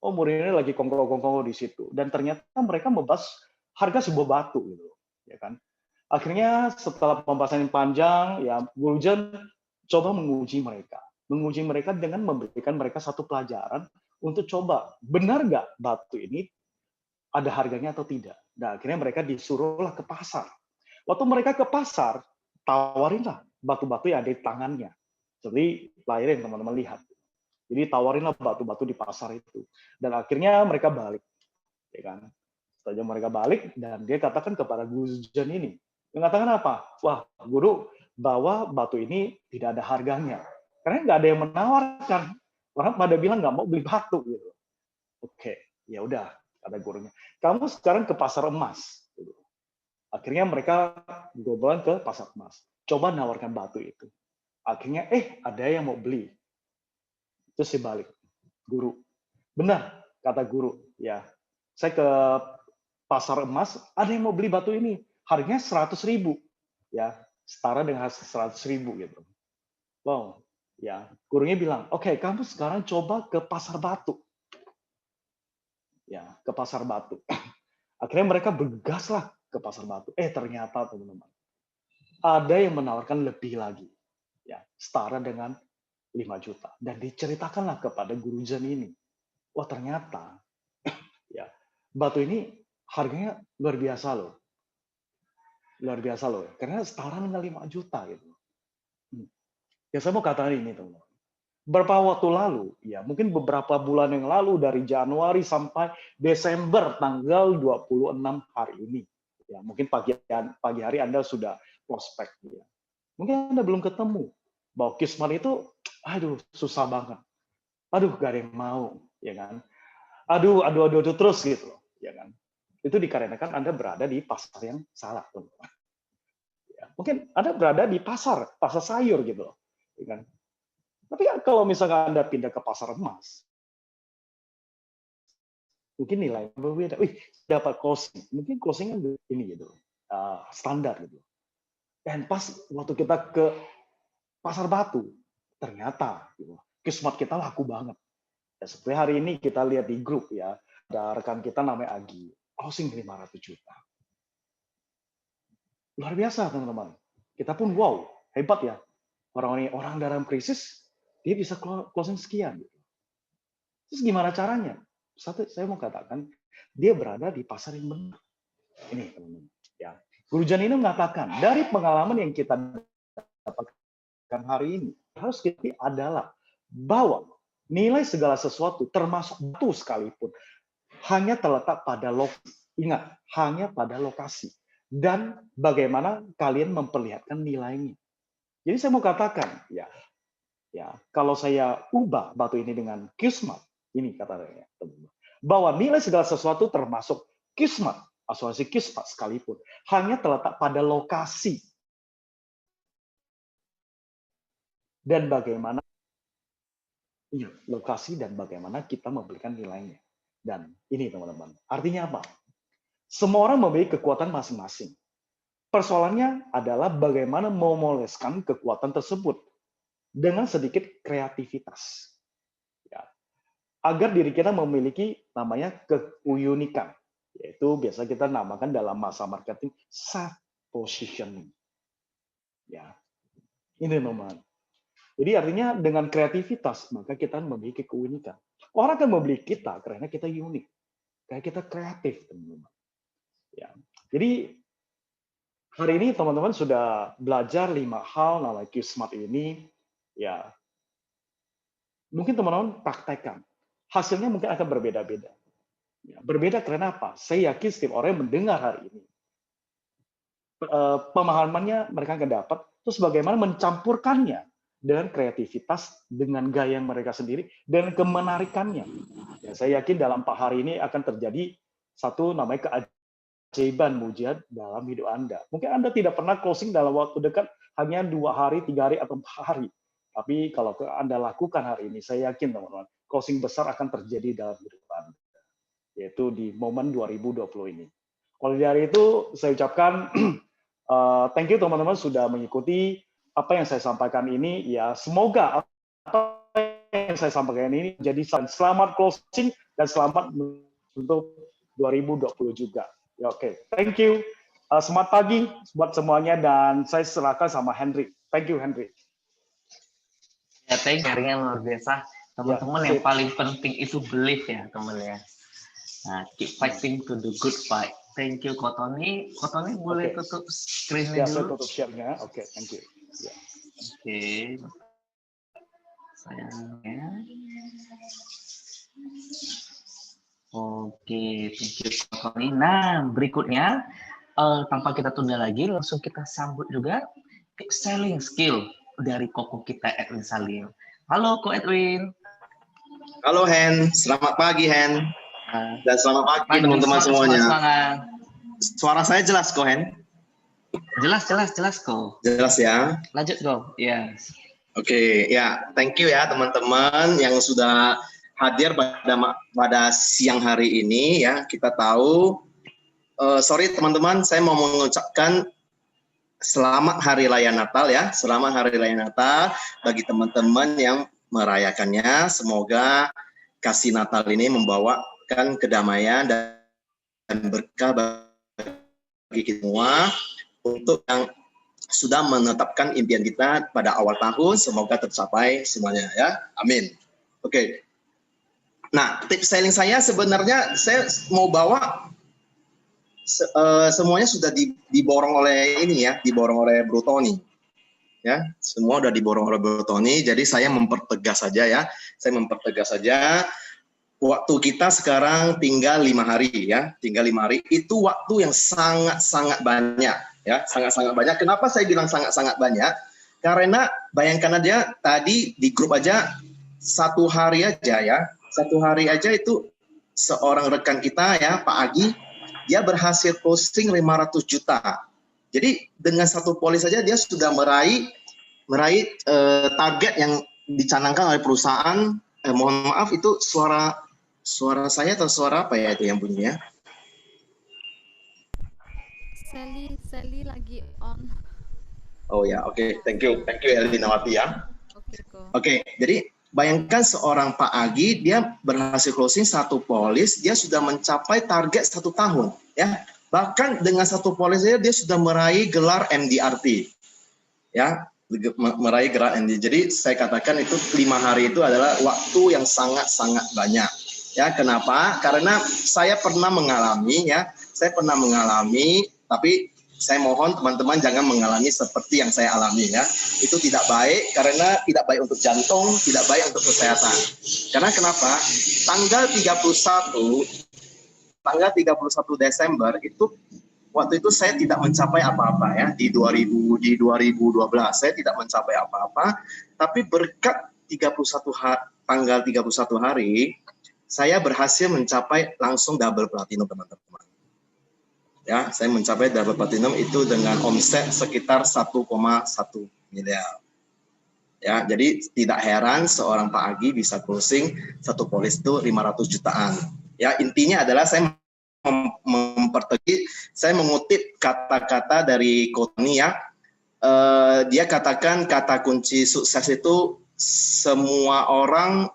Oh, muridnya lagi kongko-kongko di situ, dan ternyata mereka membahas harga sebuah batu, gitu, ya kan? Akhirnya setelah pembahasan yang panjang, ya Guru Zen coba menguji mereka dengan memberikan mereka satu pelajaran untuk coba benar nggak batu ini ada harganya atau tidak. Nah, akhirnya mereka disuruhlah ke pasar. Waktu mereka ke pasar, tawarinlah batu-batu yang ada di tangannya. Seperti layar yang teman-teman lihat. Jadi tawarinlah batu-batu di pasar itu. Dan akhirnya mereka balik. Ya kan? Setelah mereka balik, dan dia katakan kepada Guru Zen ini, mengatakan apa? Wah, guru, bahwa batu ini tidak ada harganya. Karena nggak ada yang menawarkan. Orang pada bilang nggak mau beli batu. Gitu. Oke, ya udah, kata gurunya. Kamu sekarang ke pasar emas. Gitu. Akhirnya mereka goblolan ke pasar emas. Coba nawarkan batu itu. Akhirnya, ada yang mau beli. Terus dia balik. Guru, benar, kata guru. Ya, saya ke pasar emas, ada yang mau beli batu ini. Harganya 100.000, ya, setara dengan 100.000 gitu. Wow, ya, gurunya bilang, oke, kamu sekarang coba ke pasar batu, ya, ke pasar batu. Akhirnya mereka bergaslah ke pasar batu. Ternyata teman-teman, ada yang menawarkan lebih lagi, ya, setara dengan 5 juta. Dan diceritakanlah kepada Guru Zen ini, wah ternyata, ya, batu ini harganya luar biasa loh. Luar biasa loh, karena setara dengan 5 juta gitu. Ya saya mau katakan ini teman-teman. Beberapa waktu lalu, ya mungkin beberapa bulan yang lalu dari Januari sampai Desember tanggal 26 hari ini. Ya mungkin pagi hari Anda sudah prospek ya. Mungkin Anda belum ketemu bahwa Kismat itu aduh susah banget. Aduh gak ada yang mau, ya kan? Aduh terus gitu, ya kan? Itu dikarenakan Anda berada di pasar yang salah, teman-teman. Ya, mungkin Anda berada di pasar sayur gitu, ya kan? Tapi kalau misalkan Anda pindah ke pasar emas, mungkin nilai berbeda. Dapat closing, mungkin closingnya ini gitu, standar gitu. Dan pas waktu kita ke pasar batu, ternyata gitu, Kismat kita laku banget. Ya, seperti hari ini kita lihat di grup ya, ada rekan kita namanya Agi, closing 500 juta. Luar biasa teman-teman. Kita pun wow, hebat ya. Orang dalam krisis, dia bisa closing sekian. Gitu. Terus gimana caranya? Satu, saya mau katakan, dia berada di pasar yang benar. Ini teman-teman. Ya. Guru Zen ini mengatakan, dari pengalaman yang kita dapatkan hari ini, harus kita adalah bahwa nilai segala sesuatu, termasuk batu sekalipun, hanya terletak pada lokasi. Ingat, hanya pada lokasi. Dan bagaimana kalian memperlihatkan nilainya. Jadi saya mau katakan, ya, kalau saya ubah batu ini dengan Kismat, ini katanya, bahwa nilai segala sesuatu termasuk Kismat, asuransi Kismat sekalipun, hanya terletak pada lokasi. dan bagaimana lokasi dan bagaimana kita memberikan nilainya. Dan ini teman-teman, artinya apa? Semua orang memiliki kekuatan masing-masing. Persoalannya adalah bagaimana memoleskan kekuatan tersebut dengan sedikit kreativitas. Ya. Agar diri kita memiliki namanya keunikan, yaitu biasa kita namakan dalam masa marketing self positioning. Ya. Ini teman-teman. Jadi artinya dengan kreativitas maka kita memiliki keunikan. Orang akan membeli kita karena kita unik, karena kita kreatif, teman-teman. Ya. Jadi hari ini teman-teman sudah belajar 5 hal namanya Q-Smart ini. Ya, mungkin teman-teman praktekkan. Hasilnya mungkin akan berbeda-beda. Ya, berbeda karena apa? Saya yakin setiap orang yang mendengar hari ini, pemahamannya mereka akan dapat. Terus bagaimana mencampurkannya dengan kreativitas, dengan gaya mereka sendiri, dan kemenarikannya. Ya, saya yakin dalam 4 hari ini akan terjadi satu namanya keajaiban mujizat dalam hidup Anda. Mungkin Anda tidak pernah closing dalam waktu dekat, hanya 2 hari, 3 hari, atau 4 hari. Tapi kalau Anda lakukan hari ini, saya yakin teman-teman, closing besar akan terjadi dalam hidup Anda. Yaitu di momen 2020 ini. Oleh dari itu, saya ucapkan thank you teman-teman sudah mengikuti apa yang saya sampaikan ini. Ya, semoga apa yang saya sampaikan ini jadi selamat closing dan selamat untuk 2020 juga. Ya, oke. Thank you. Selamat pagi buat semuanya dan saya serahkan sama Henry. Thank you, Henry. Ya, thank you. Luar biasa. Teman-teman, yang paling penting itu belief ya, teman ya. Nah, keep fighting to the good fight. Thank you, Kotoni. Kotoni boleh tutup screen-nya dulu? Ya, saya tutup share-nya. Oke, thank you. Ya. Oke. Sayangnya. Oke, thank you, Kotoni. Nah, berikutnya, tanpa kita tunda lagi, langsung kita sambut juga selling skill dari Koko kita, Edwin Salim. Halo, Ko Edwin. Halo, Hen. Selamat pagi, Hen. Dan selamat pagi teman-teman semuanya. Suara saya jelas kok, Hen? Jelas kok. Jelas ya. Lanjut kok. Yes. Oke, ya. Thank you ya teman-teman yang sudah hadir pada siang hari ini ya. Kita tahu, sorry teman-teman, saya mau mengucapkan selamat Hari Raya Natal ya. Selamat Hari Raya Natal bagi teman-teman yang merayakannya. Semoga kasih Natal ini membawakan kedamaian dan berkah bagi kita semua. Untuk yang sudah menetapkan impian kita pada awal tahun, semoga tercapai semuanya ya. Amin. Oke. Nah, tips selling saya sebenarnya saya mau bawa semuanya sudah diborong oleh ini ya, diborong oleh Bro Tony. Ya, semua udah diborong oleh Bro Tony. Jadi saya mempertegas saja ya. Saya mempertegas saja. Waktu kita sekarang tinggal 5 hari ya, tinggal 5 hari. Itu waktu yang sangat-sangat banyak ya, sangat-sangat banyak. Kenapa saya bilang sangat-sangat banyak? Karena bayangkan aja tadi di grup aja 1 hari aja ya, 1 hari aja itu seorang rekan kita ya, Pak Agi, dia berhasil closing 500 juta. Jadi dengan 1 polis saja dia sudah meraih target yang dicanangkan oleh perusahaan. Mohon maaf itu suara saya atau suara apa ya itu yang bunyinya? Sally lagi on. Oh ya, oke. Thank you Elinawati ya. Oke, jadi bayangkan seorang Pak Agi, dia berhasil closing 1 polis, dia sudah mencapai target 1 tahun ya. Bahkan dengan 1 polis saja dia sudah meraih gelar MDRT ya, meraih gelar MD. Jadi saya katakan itu 5 hari itu adalah waktu yang sangat-sangat banyak. Ya, kenapa? Karena saya pernah mengalami ya, tapi saya mohon teman-teman jangan mengalami seperti yang saya alami ya. Itu tidak baik karena tidak baik untuk jantung, tidak baik untuk kesehatan. Karena kenapa? Tanggal 31 Desember itu waktu itu saya tidak mencapai apa-apa ya di 2012 saya tidak mencapai apa-apa, tapi berkat tanggal 31 hari saya berhasil mencapai langsung double platinum teman-teman. Ya, saya mencapai double platinum itu dengan omset sekitar 1,1 miliar. Ya, jadi tidak heran seorang Pak Agi bisa closing satu polis itu 500 jutaan. Ya, intinya adalah saya mempertegas, saya mengutip kata-kata dari Kotoni ya. Dia katakan kata kunci sukses itu semua orang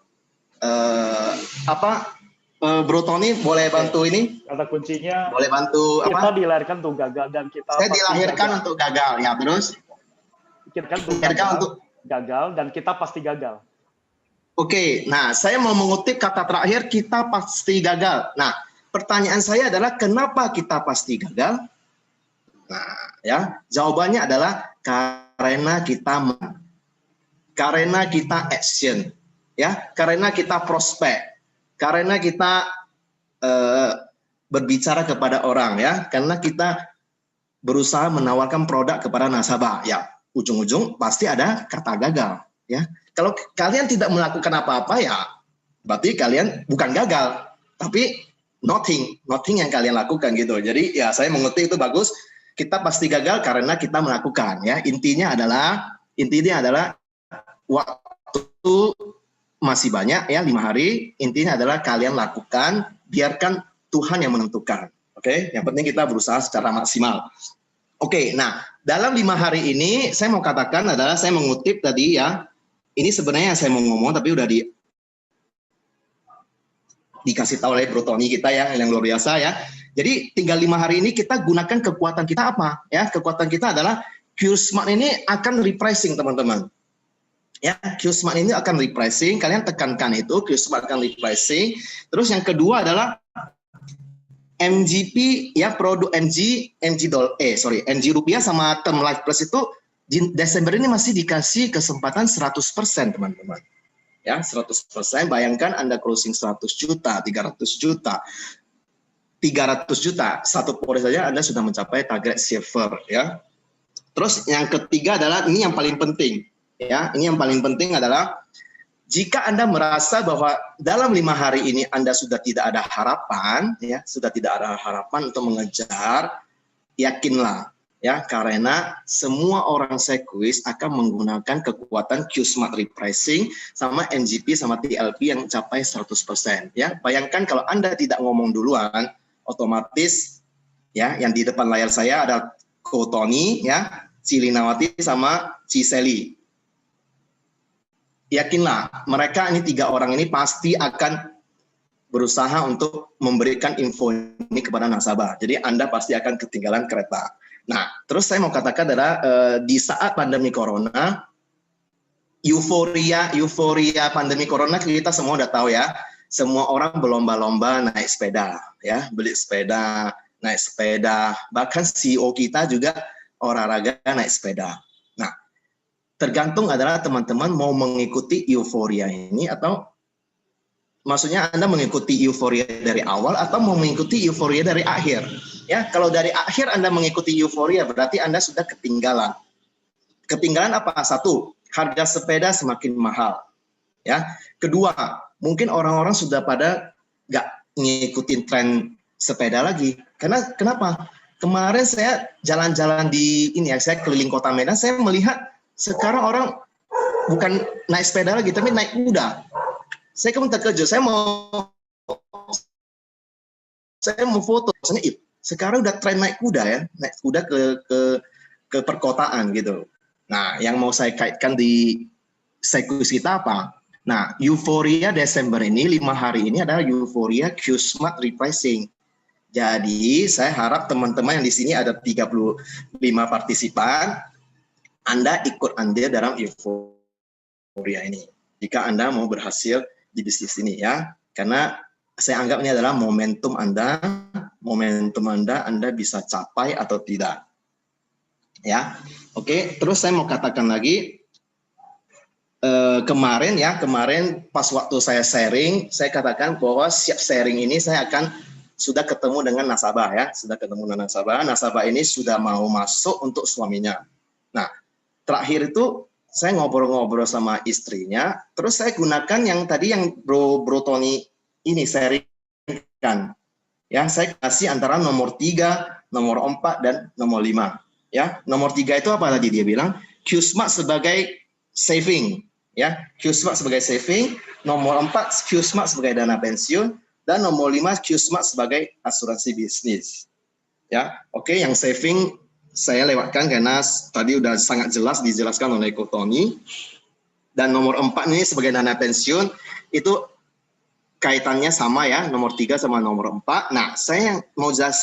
Bro Tony boleh bantu ini? Kata kuncinya boleh bantu kita dilahirkan untuk gagal dan kita saya dilahirkan gagal. Untuk gagal ya, terus kita kan untuk gagal dan kita pasti gagal. Oke, nah saya mau mengutip kata terakhir, kita pasti gagal. Nah, pertanyaan saya adalah kenapa kita pasti gagal? Nah, ya, jawabannya adalah karena kita action, ya, karena kita prospek, karena kita berbicara kepada orang, ya, karena kita berusaha menawarkan produk kepada nasabah, ya, ujung-ujung pasti ada kata gagal, ya. Kalau kalian tidak melakukan apa-apa, ya, berarti kalian bukan gagal, tapi nothing yang kalian lakukan gitu. Jadi ya saya mengutip itu bagus. Kita pasti gagal karena kita melakukan, ya. Intinya adalah waktu masih banyak, ya, 5 hari. Intinya adalah kalian lakukan, biarkan Tuhan yang menentukan. Oke, yang penting kita berusaha secara maksimal. Oke, nah dalam 5 hari ini saya mau katakan adalah saya mengutip tadi, ya. Ini sebenarnya yang saya mau ngomong tapi udah dikasih tahu oleh Bro Tony kita, ya, yang luar biasa, ya. Jadi tinggal 5 hari ini kita gunakan kekuatan kita apa, ya? Kekuatan kita adalah Q-Smart ini akan repricing, teman-teman. Ya, Q-Smart ini akan repricing, kalian tekankan itu, Q-Smart akan repricing. Terus yang kedua adalah MGP, ya, produk MG rupiah sama term life plus itu di Desember ini masih dikasih kesempatan 100%, teman-teman. Ya, 100%, bayangkan Anda closing 100 juta, 300 juta, 300 juta, satu polis saja Anda sudah mencapai target silver, ya. Terus yang ketiga adalah, ini yang paling penting, ya, ini yang paling penting adalah, jika Anda merasa bahwa dalam 5 hari ini Anda sudah tidak ada harapan, ya, sudah tidak ada harapan untuk mengejar, yakinlah, ya, karena semua orang sekuis akan menggunakan kekuatan Q-Smart repricing sama NGP sama TLP yang mencapai 100%, ya. Bayangkan kalau Anda tidak ngomong duluan, otomatis, ya, yang di depan layar saya ada Ko Tony, ya, Cilinawati sama Ciseli. Yakinlah, mereka ini 3 orang ini pasti akan berusaha untuk memberikan info ini kepada nasabah. Jadi Anda pasti akan ketinggalan kereta. Nah, terus saya mau katakan adalah di saat pandemi corona, euforia pandemi corona kita semua udah tahu, ya. Semua orang berlomba-lomba naik sepeda, ya, beli sepeda, naik sepeda. Bahkan CEO kita juga olahraga naik sepeda. Nah, tergantung adalah teman-teman mau mengikuti euforia ini atau maksudnya Anda mengikuti euforia dari awal atau mau mengikuti euforia dari akhir. Ya, kalau dari akhir Anda mengikuti euforia berarti Anda sudah ketinggalan. Ketinggalan apa? 1, harga sepeda semakin mahal. Ya. Kedua, mungkin orang-orang sudah pada nggak ngikutin tren sepeda lagi. Karena kenapa? Kemarin saya jalan-jalan di ini, ya, saya keliling Kota Medan, saya melihat sekarang orang bukan naik sepeda lagi tapi naik kuda. Saya kemudian terkejut, saya mau foto, sekarang udah tren naik kuda, ya, naik kuda ke perkotaan gitu. Nah, yang mau saya kaitkan di sekuis kita apa? Nah, euforia Desember ini 5 hari ini adalah euforia Q-Smart repricing. Jadi saya harap teman-teman yang di sini ada 35 partisipan, Anda ikut andil dalam euforia ini. Jika Anda mau berhasil di bisnis ini, ya, karena saya anggap ini adalah momentum Anda bisa capai atau tidak, ya. Oke, terus saya mau katakan lagi, kemarin pas waktu saya sharing, saya katakan bahwa siap sharing ini saya akan sudah ketemu dengan nasabah, ya, nasabah ini sudah mau masuk untuk suaminya. Nah, terakhir itu saya ngobrol-ngobrol sama istrinya, terus saya gunakan yang tadi yang Bro Tony ini sharingkan, ya, saya kasih antara nomor 3, nomor 4 dan nomor 5, ya. Nomor 3 itu apa tadi dia bilang? Q-Smart sebagai saving, ya. Q-Smart sebagai saving, nomor 4 Q-Smart sebagai dana pensiun, dan nomor 5 Q-Smart sebagai asuransi bisnis. Ya, oke, yang saving saya lewatkan karena tadi udah sangat jelas dijelaskan oleh Ko Tony. Dan nomor 4 ini sebagai dana pensiun itu kaitannya sama ya, nomor 3 sama nomor 4. Nah, saya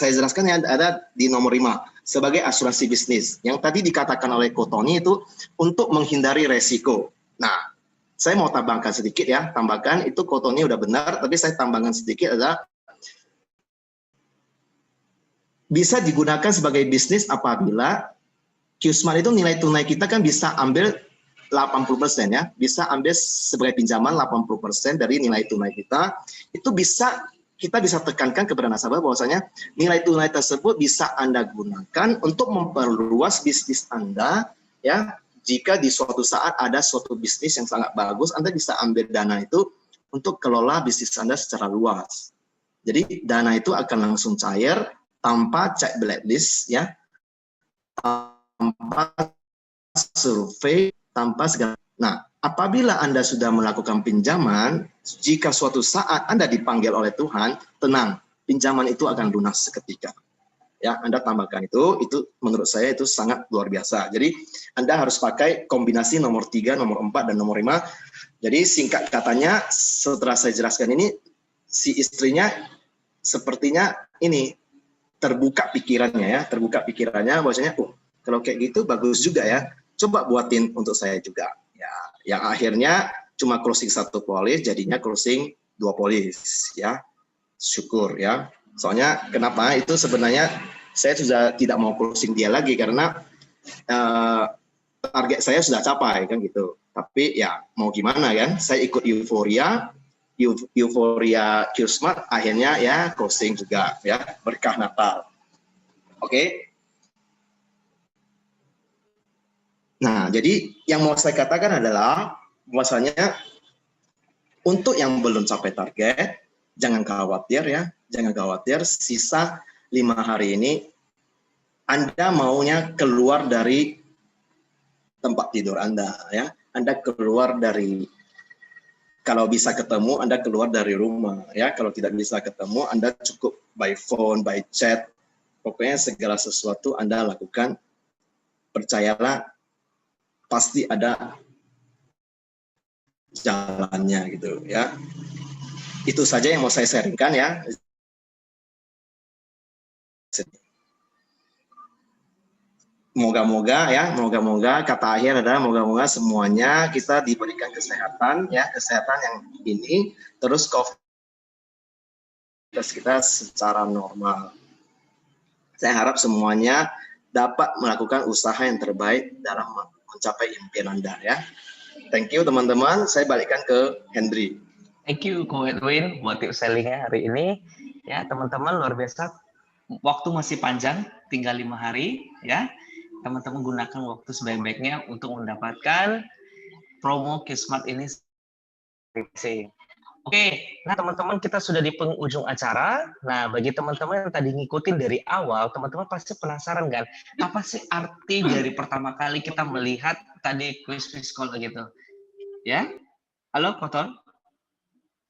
jelaskan yang ada di nomor 5 sebagai asuransi bisnis. Yang tadi dikatakan oleh Ko Tony itu untuk menghindari resiko. Nah, saya mau tambahkan sedikit ya, itu Ko Tony udah benar, tapi saya tambahkan sedikit adalah bisa digunakan sebagai bisnis apabila Q-Smart itu nilai tunai kita kan bisa ambil 80% ya, bisa ambil sebagai pinjaman 80% dari nilai tunai kita. Itu kita bisa tekankan kepada nasabah bahwasanya nilai tunai tersebut bisa Anda gunakan untuk memperluas bisnis Anda ya. Jika di suatu saat ada suatu bisnis yang sangat bagus, Anda bisa ambil dana itu untuk kelola bisnis Anda secara luas. Jadi dana itu akan langsung cair tanpa cek blacklist ya, tanpa survei, tanpa segala. Nah, apabila Anda sudah melakukan pinjaman, jika suatu saat Anda dipanggil oleh Tuhan, tenang, pinjaman itu akan lunas seketika. Ya, Anda tambahkan itu menurut saya itu sangat luar biasa. Jadi, Anda harus pakai kombinasi nomor 3, nomor 4, dan nomor 5. Jadi, singkat katanya, setelah saya jelaskan ini, si istrinya sepertinya ini terbuka pikirannya bahwasanya, kalau kayak gitu bagus juga ya. Coba buatin untuk saya juga. Ya, yang akhirnya cuma closing 1 polis, jadinya closing 2 polis. Ya, syukur ya. Soalnya kenapa? Itu sebenarnya saya sudah tidak mau closing dia lagi karena target saya sudah capai kan gitu. Tapi ya mau gimana kan? Saya ikut euforia Q-Smart, akhirnya ya closing juga ya, berkah Natal. Oke. Nah, jadi yang mau saya katakan adalah bahwasanya untuk yang belum capai target, jangan khawatir ya, jangan khawatir. Sisa 5 hari ini, Anda maunya keluar dari tempat tidur Anda ya, Anda keluar dari, kalau bisa ketemu, Anda keluar dari rumah ya. Kalau tidak bisa ketemu, Anda cukup by phone, by chat. Pokoknya segala sesuatu Anda lakukan. Percayalah, pasti ada jalannya gitu ya. Itu saja yang mau saya sharingkan ya. Moga-moga ya, moga-moga kata akhir adalah moga-moga semuanya kita diberikan kesehatan ya, kesehatan yang ini, terus COVID kita secara normal. Saya harap semuanya dapat melakukan usaha yang terbaik dalam mencapai impian Anda ya. Thank you teman-teman, saya balikkan ke Henry. Thank you Ko Edwin buat tips sellingnya hari ini. Ya teman-teman, luar biasa. Waktu masih panjang, tinggal 5 hari ya. Teman-teman gunakan waktu sebaik-baiknya untuk mendapatkan promo Q-Smart ini. Oke, nah teman-teman kita sudah di penghujung acara. Nah bagi teman-teman yang tadi ngikutin dari awal, teman-teman pasti penasaran kan, apa sih arti dari pertama kali kita melihat tadi quiz call gitu? Ya, halo Koton?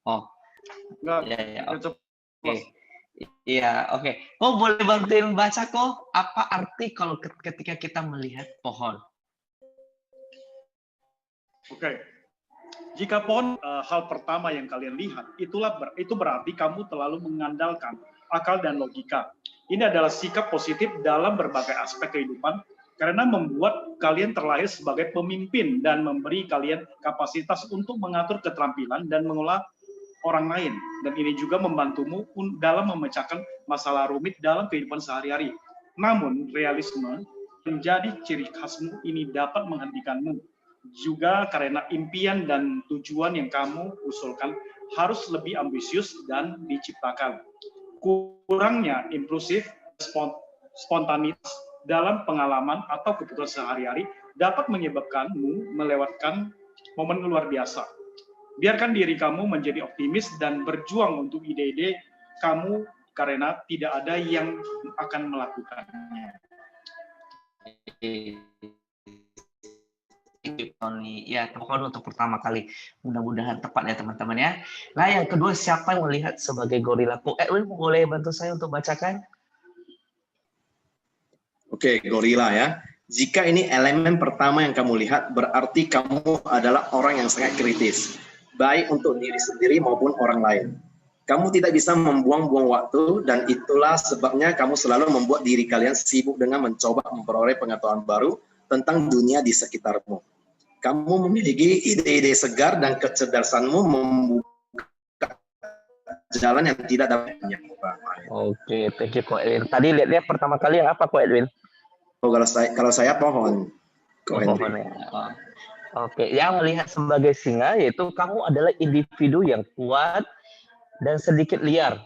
Oh, ya. Oke. Iya, oke. Kok boleh bantuin baca kok? Apa arti kalau ketika kita melihat pohon? Oke. Jika pohon hal pertama yang kalian lihat, itu berarti kamu terlalu mengandalkan akal dan logika. Ini adalah sikap positif dalam berbagai aspek kehidupan karena membuat kalian terlahir sebagai pemimpin dan memberi kalian kapasitas untuk mengatur keterampilan dan mengolah orang lain. Dan ini juga membantumu dalam memecahkan masalah rumit dalam kehidupan sehari-hari. Namun, realisme menjadi ciri khasmu ini dapat menghentikanmu. Juga karena impian dan tujuan yang kamu usulkan harus lebih ambisius dan diciptakan. Kurangnya impulsif, spontanitas dalam pengalaman atau keputusan sehari-hari dapat menyebabkanmu melewatkan momen luar biasa. Biarkan diri kamu menjadi optimis dan berjuang untuk ide-ide kamu karena tidak ada yang akan melakukannya. Tony. Ya, pohon untuk pertama kali. Mudah-mudahan tepat ya teman-teman ya. Nah, yang kedua siapa yang melihat sebagai gorila? Ko Edwin boleh bantu saya untuk bacakan? Oke, gorila ya. Jika ini elemen pertama yang kamu lihat, berarti kamu adalah orang yang sangat kritis, baik untuk diri sendiri maupun orang lain. Kamu tidak bisa membuang-buang waktu, dan itulah sebabnya kamu selalu membuat diri kalian sibuk dengan mencoba memperoleh pengetahuan baru tentang dunia di sekitarmu. Kamu memiliki ide-ide segar dan kecerdasanmu membuka jalan yang tidak dapat dinyatakan. Oke, thank you Ko Edwin. Tadi lihat pertama kali yang apa Ko Edwin? Oh, kalau saya pohon. Pohon ya. Oke, yang melihat sebagai singa yaitu kamu adalah individu yang kuat dan sedikit liar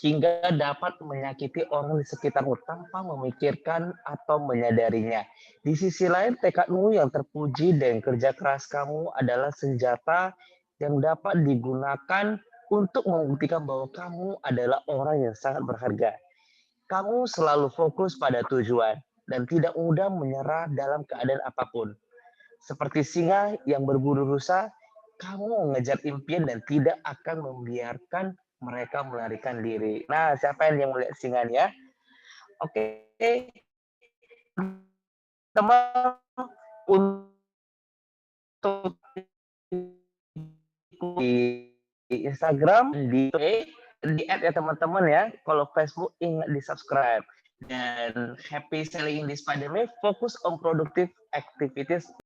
hingga dapat menyakiti orang di sekitarmu tanpa memikirkan atau menyadarinya. Di sisi lain, tekadmu yang terpuji dan kerja keras kamu adalah senjata yang dapat digunakan untuk membuktikan bahwa kamu adalah orang yang sangat berharga. Kamu selalu fokus pada tujuan dan tidak mudah menyerah dalam keadaan apapun. Seperti singa yang berburu rusa, kamu mengejar impian dan tidak akan membiarkan mereka melarikan diri. Nah, siapa yang melihat singanya? Oke, teman, untuk di Instagram, di add ya teman-teman ya. Kalau Facebook ingat di subscribe. Dan happy selling in this pandemic, focus on productive activities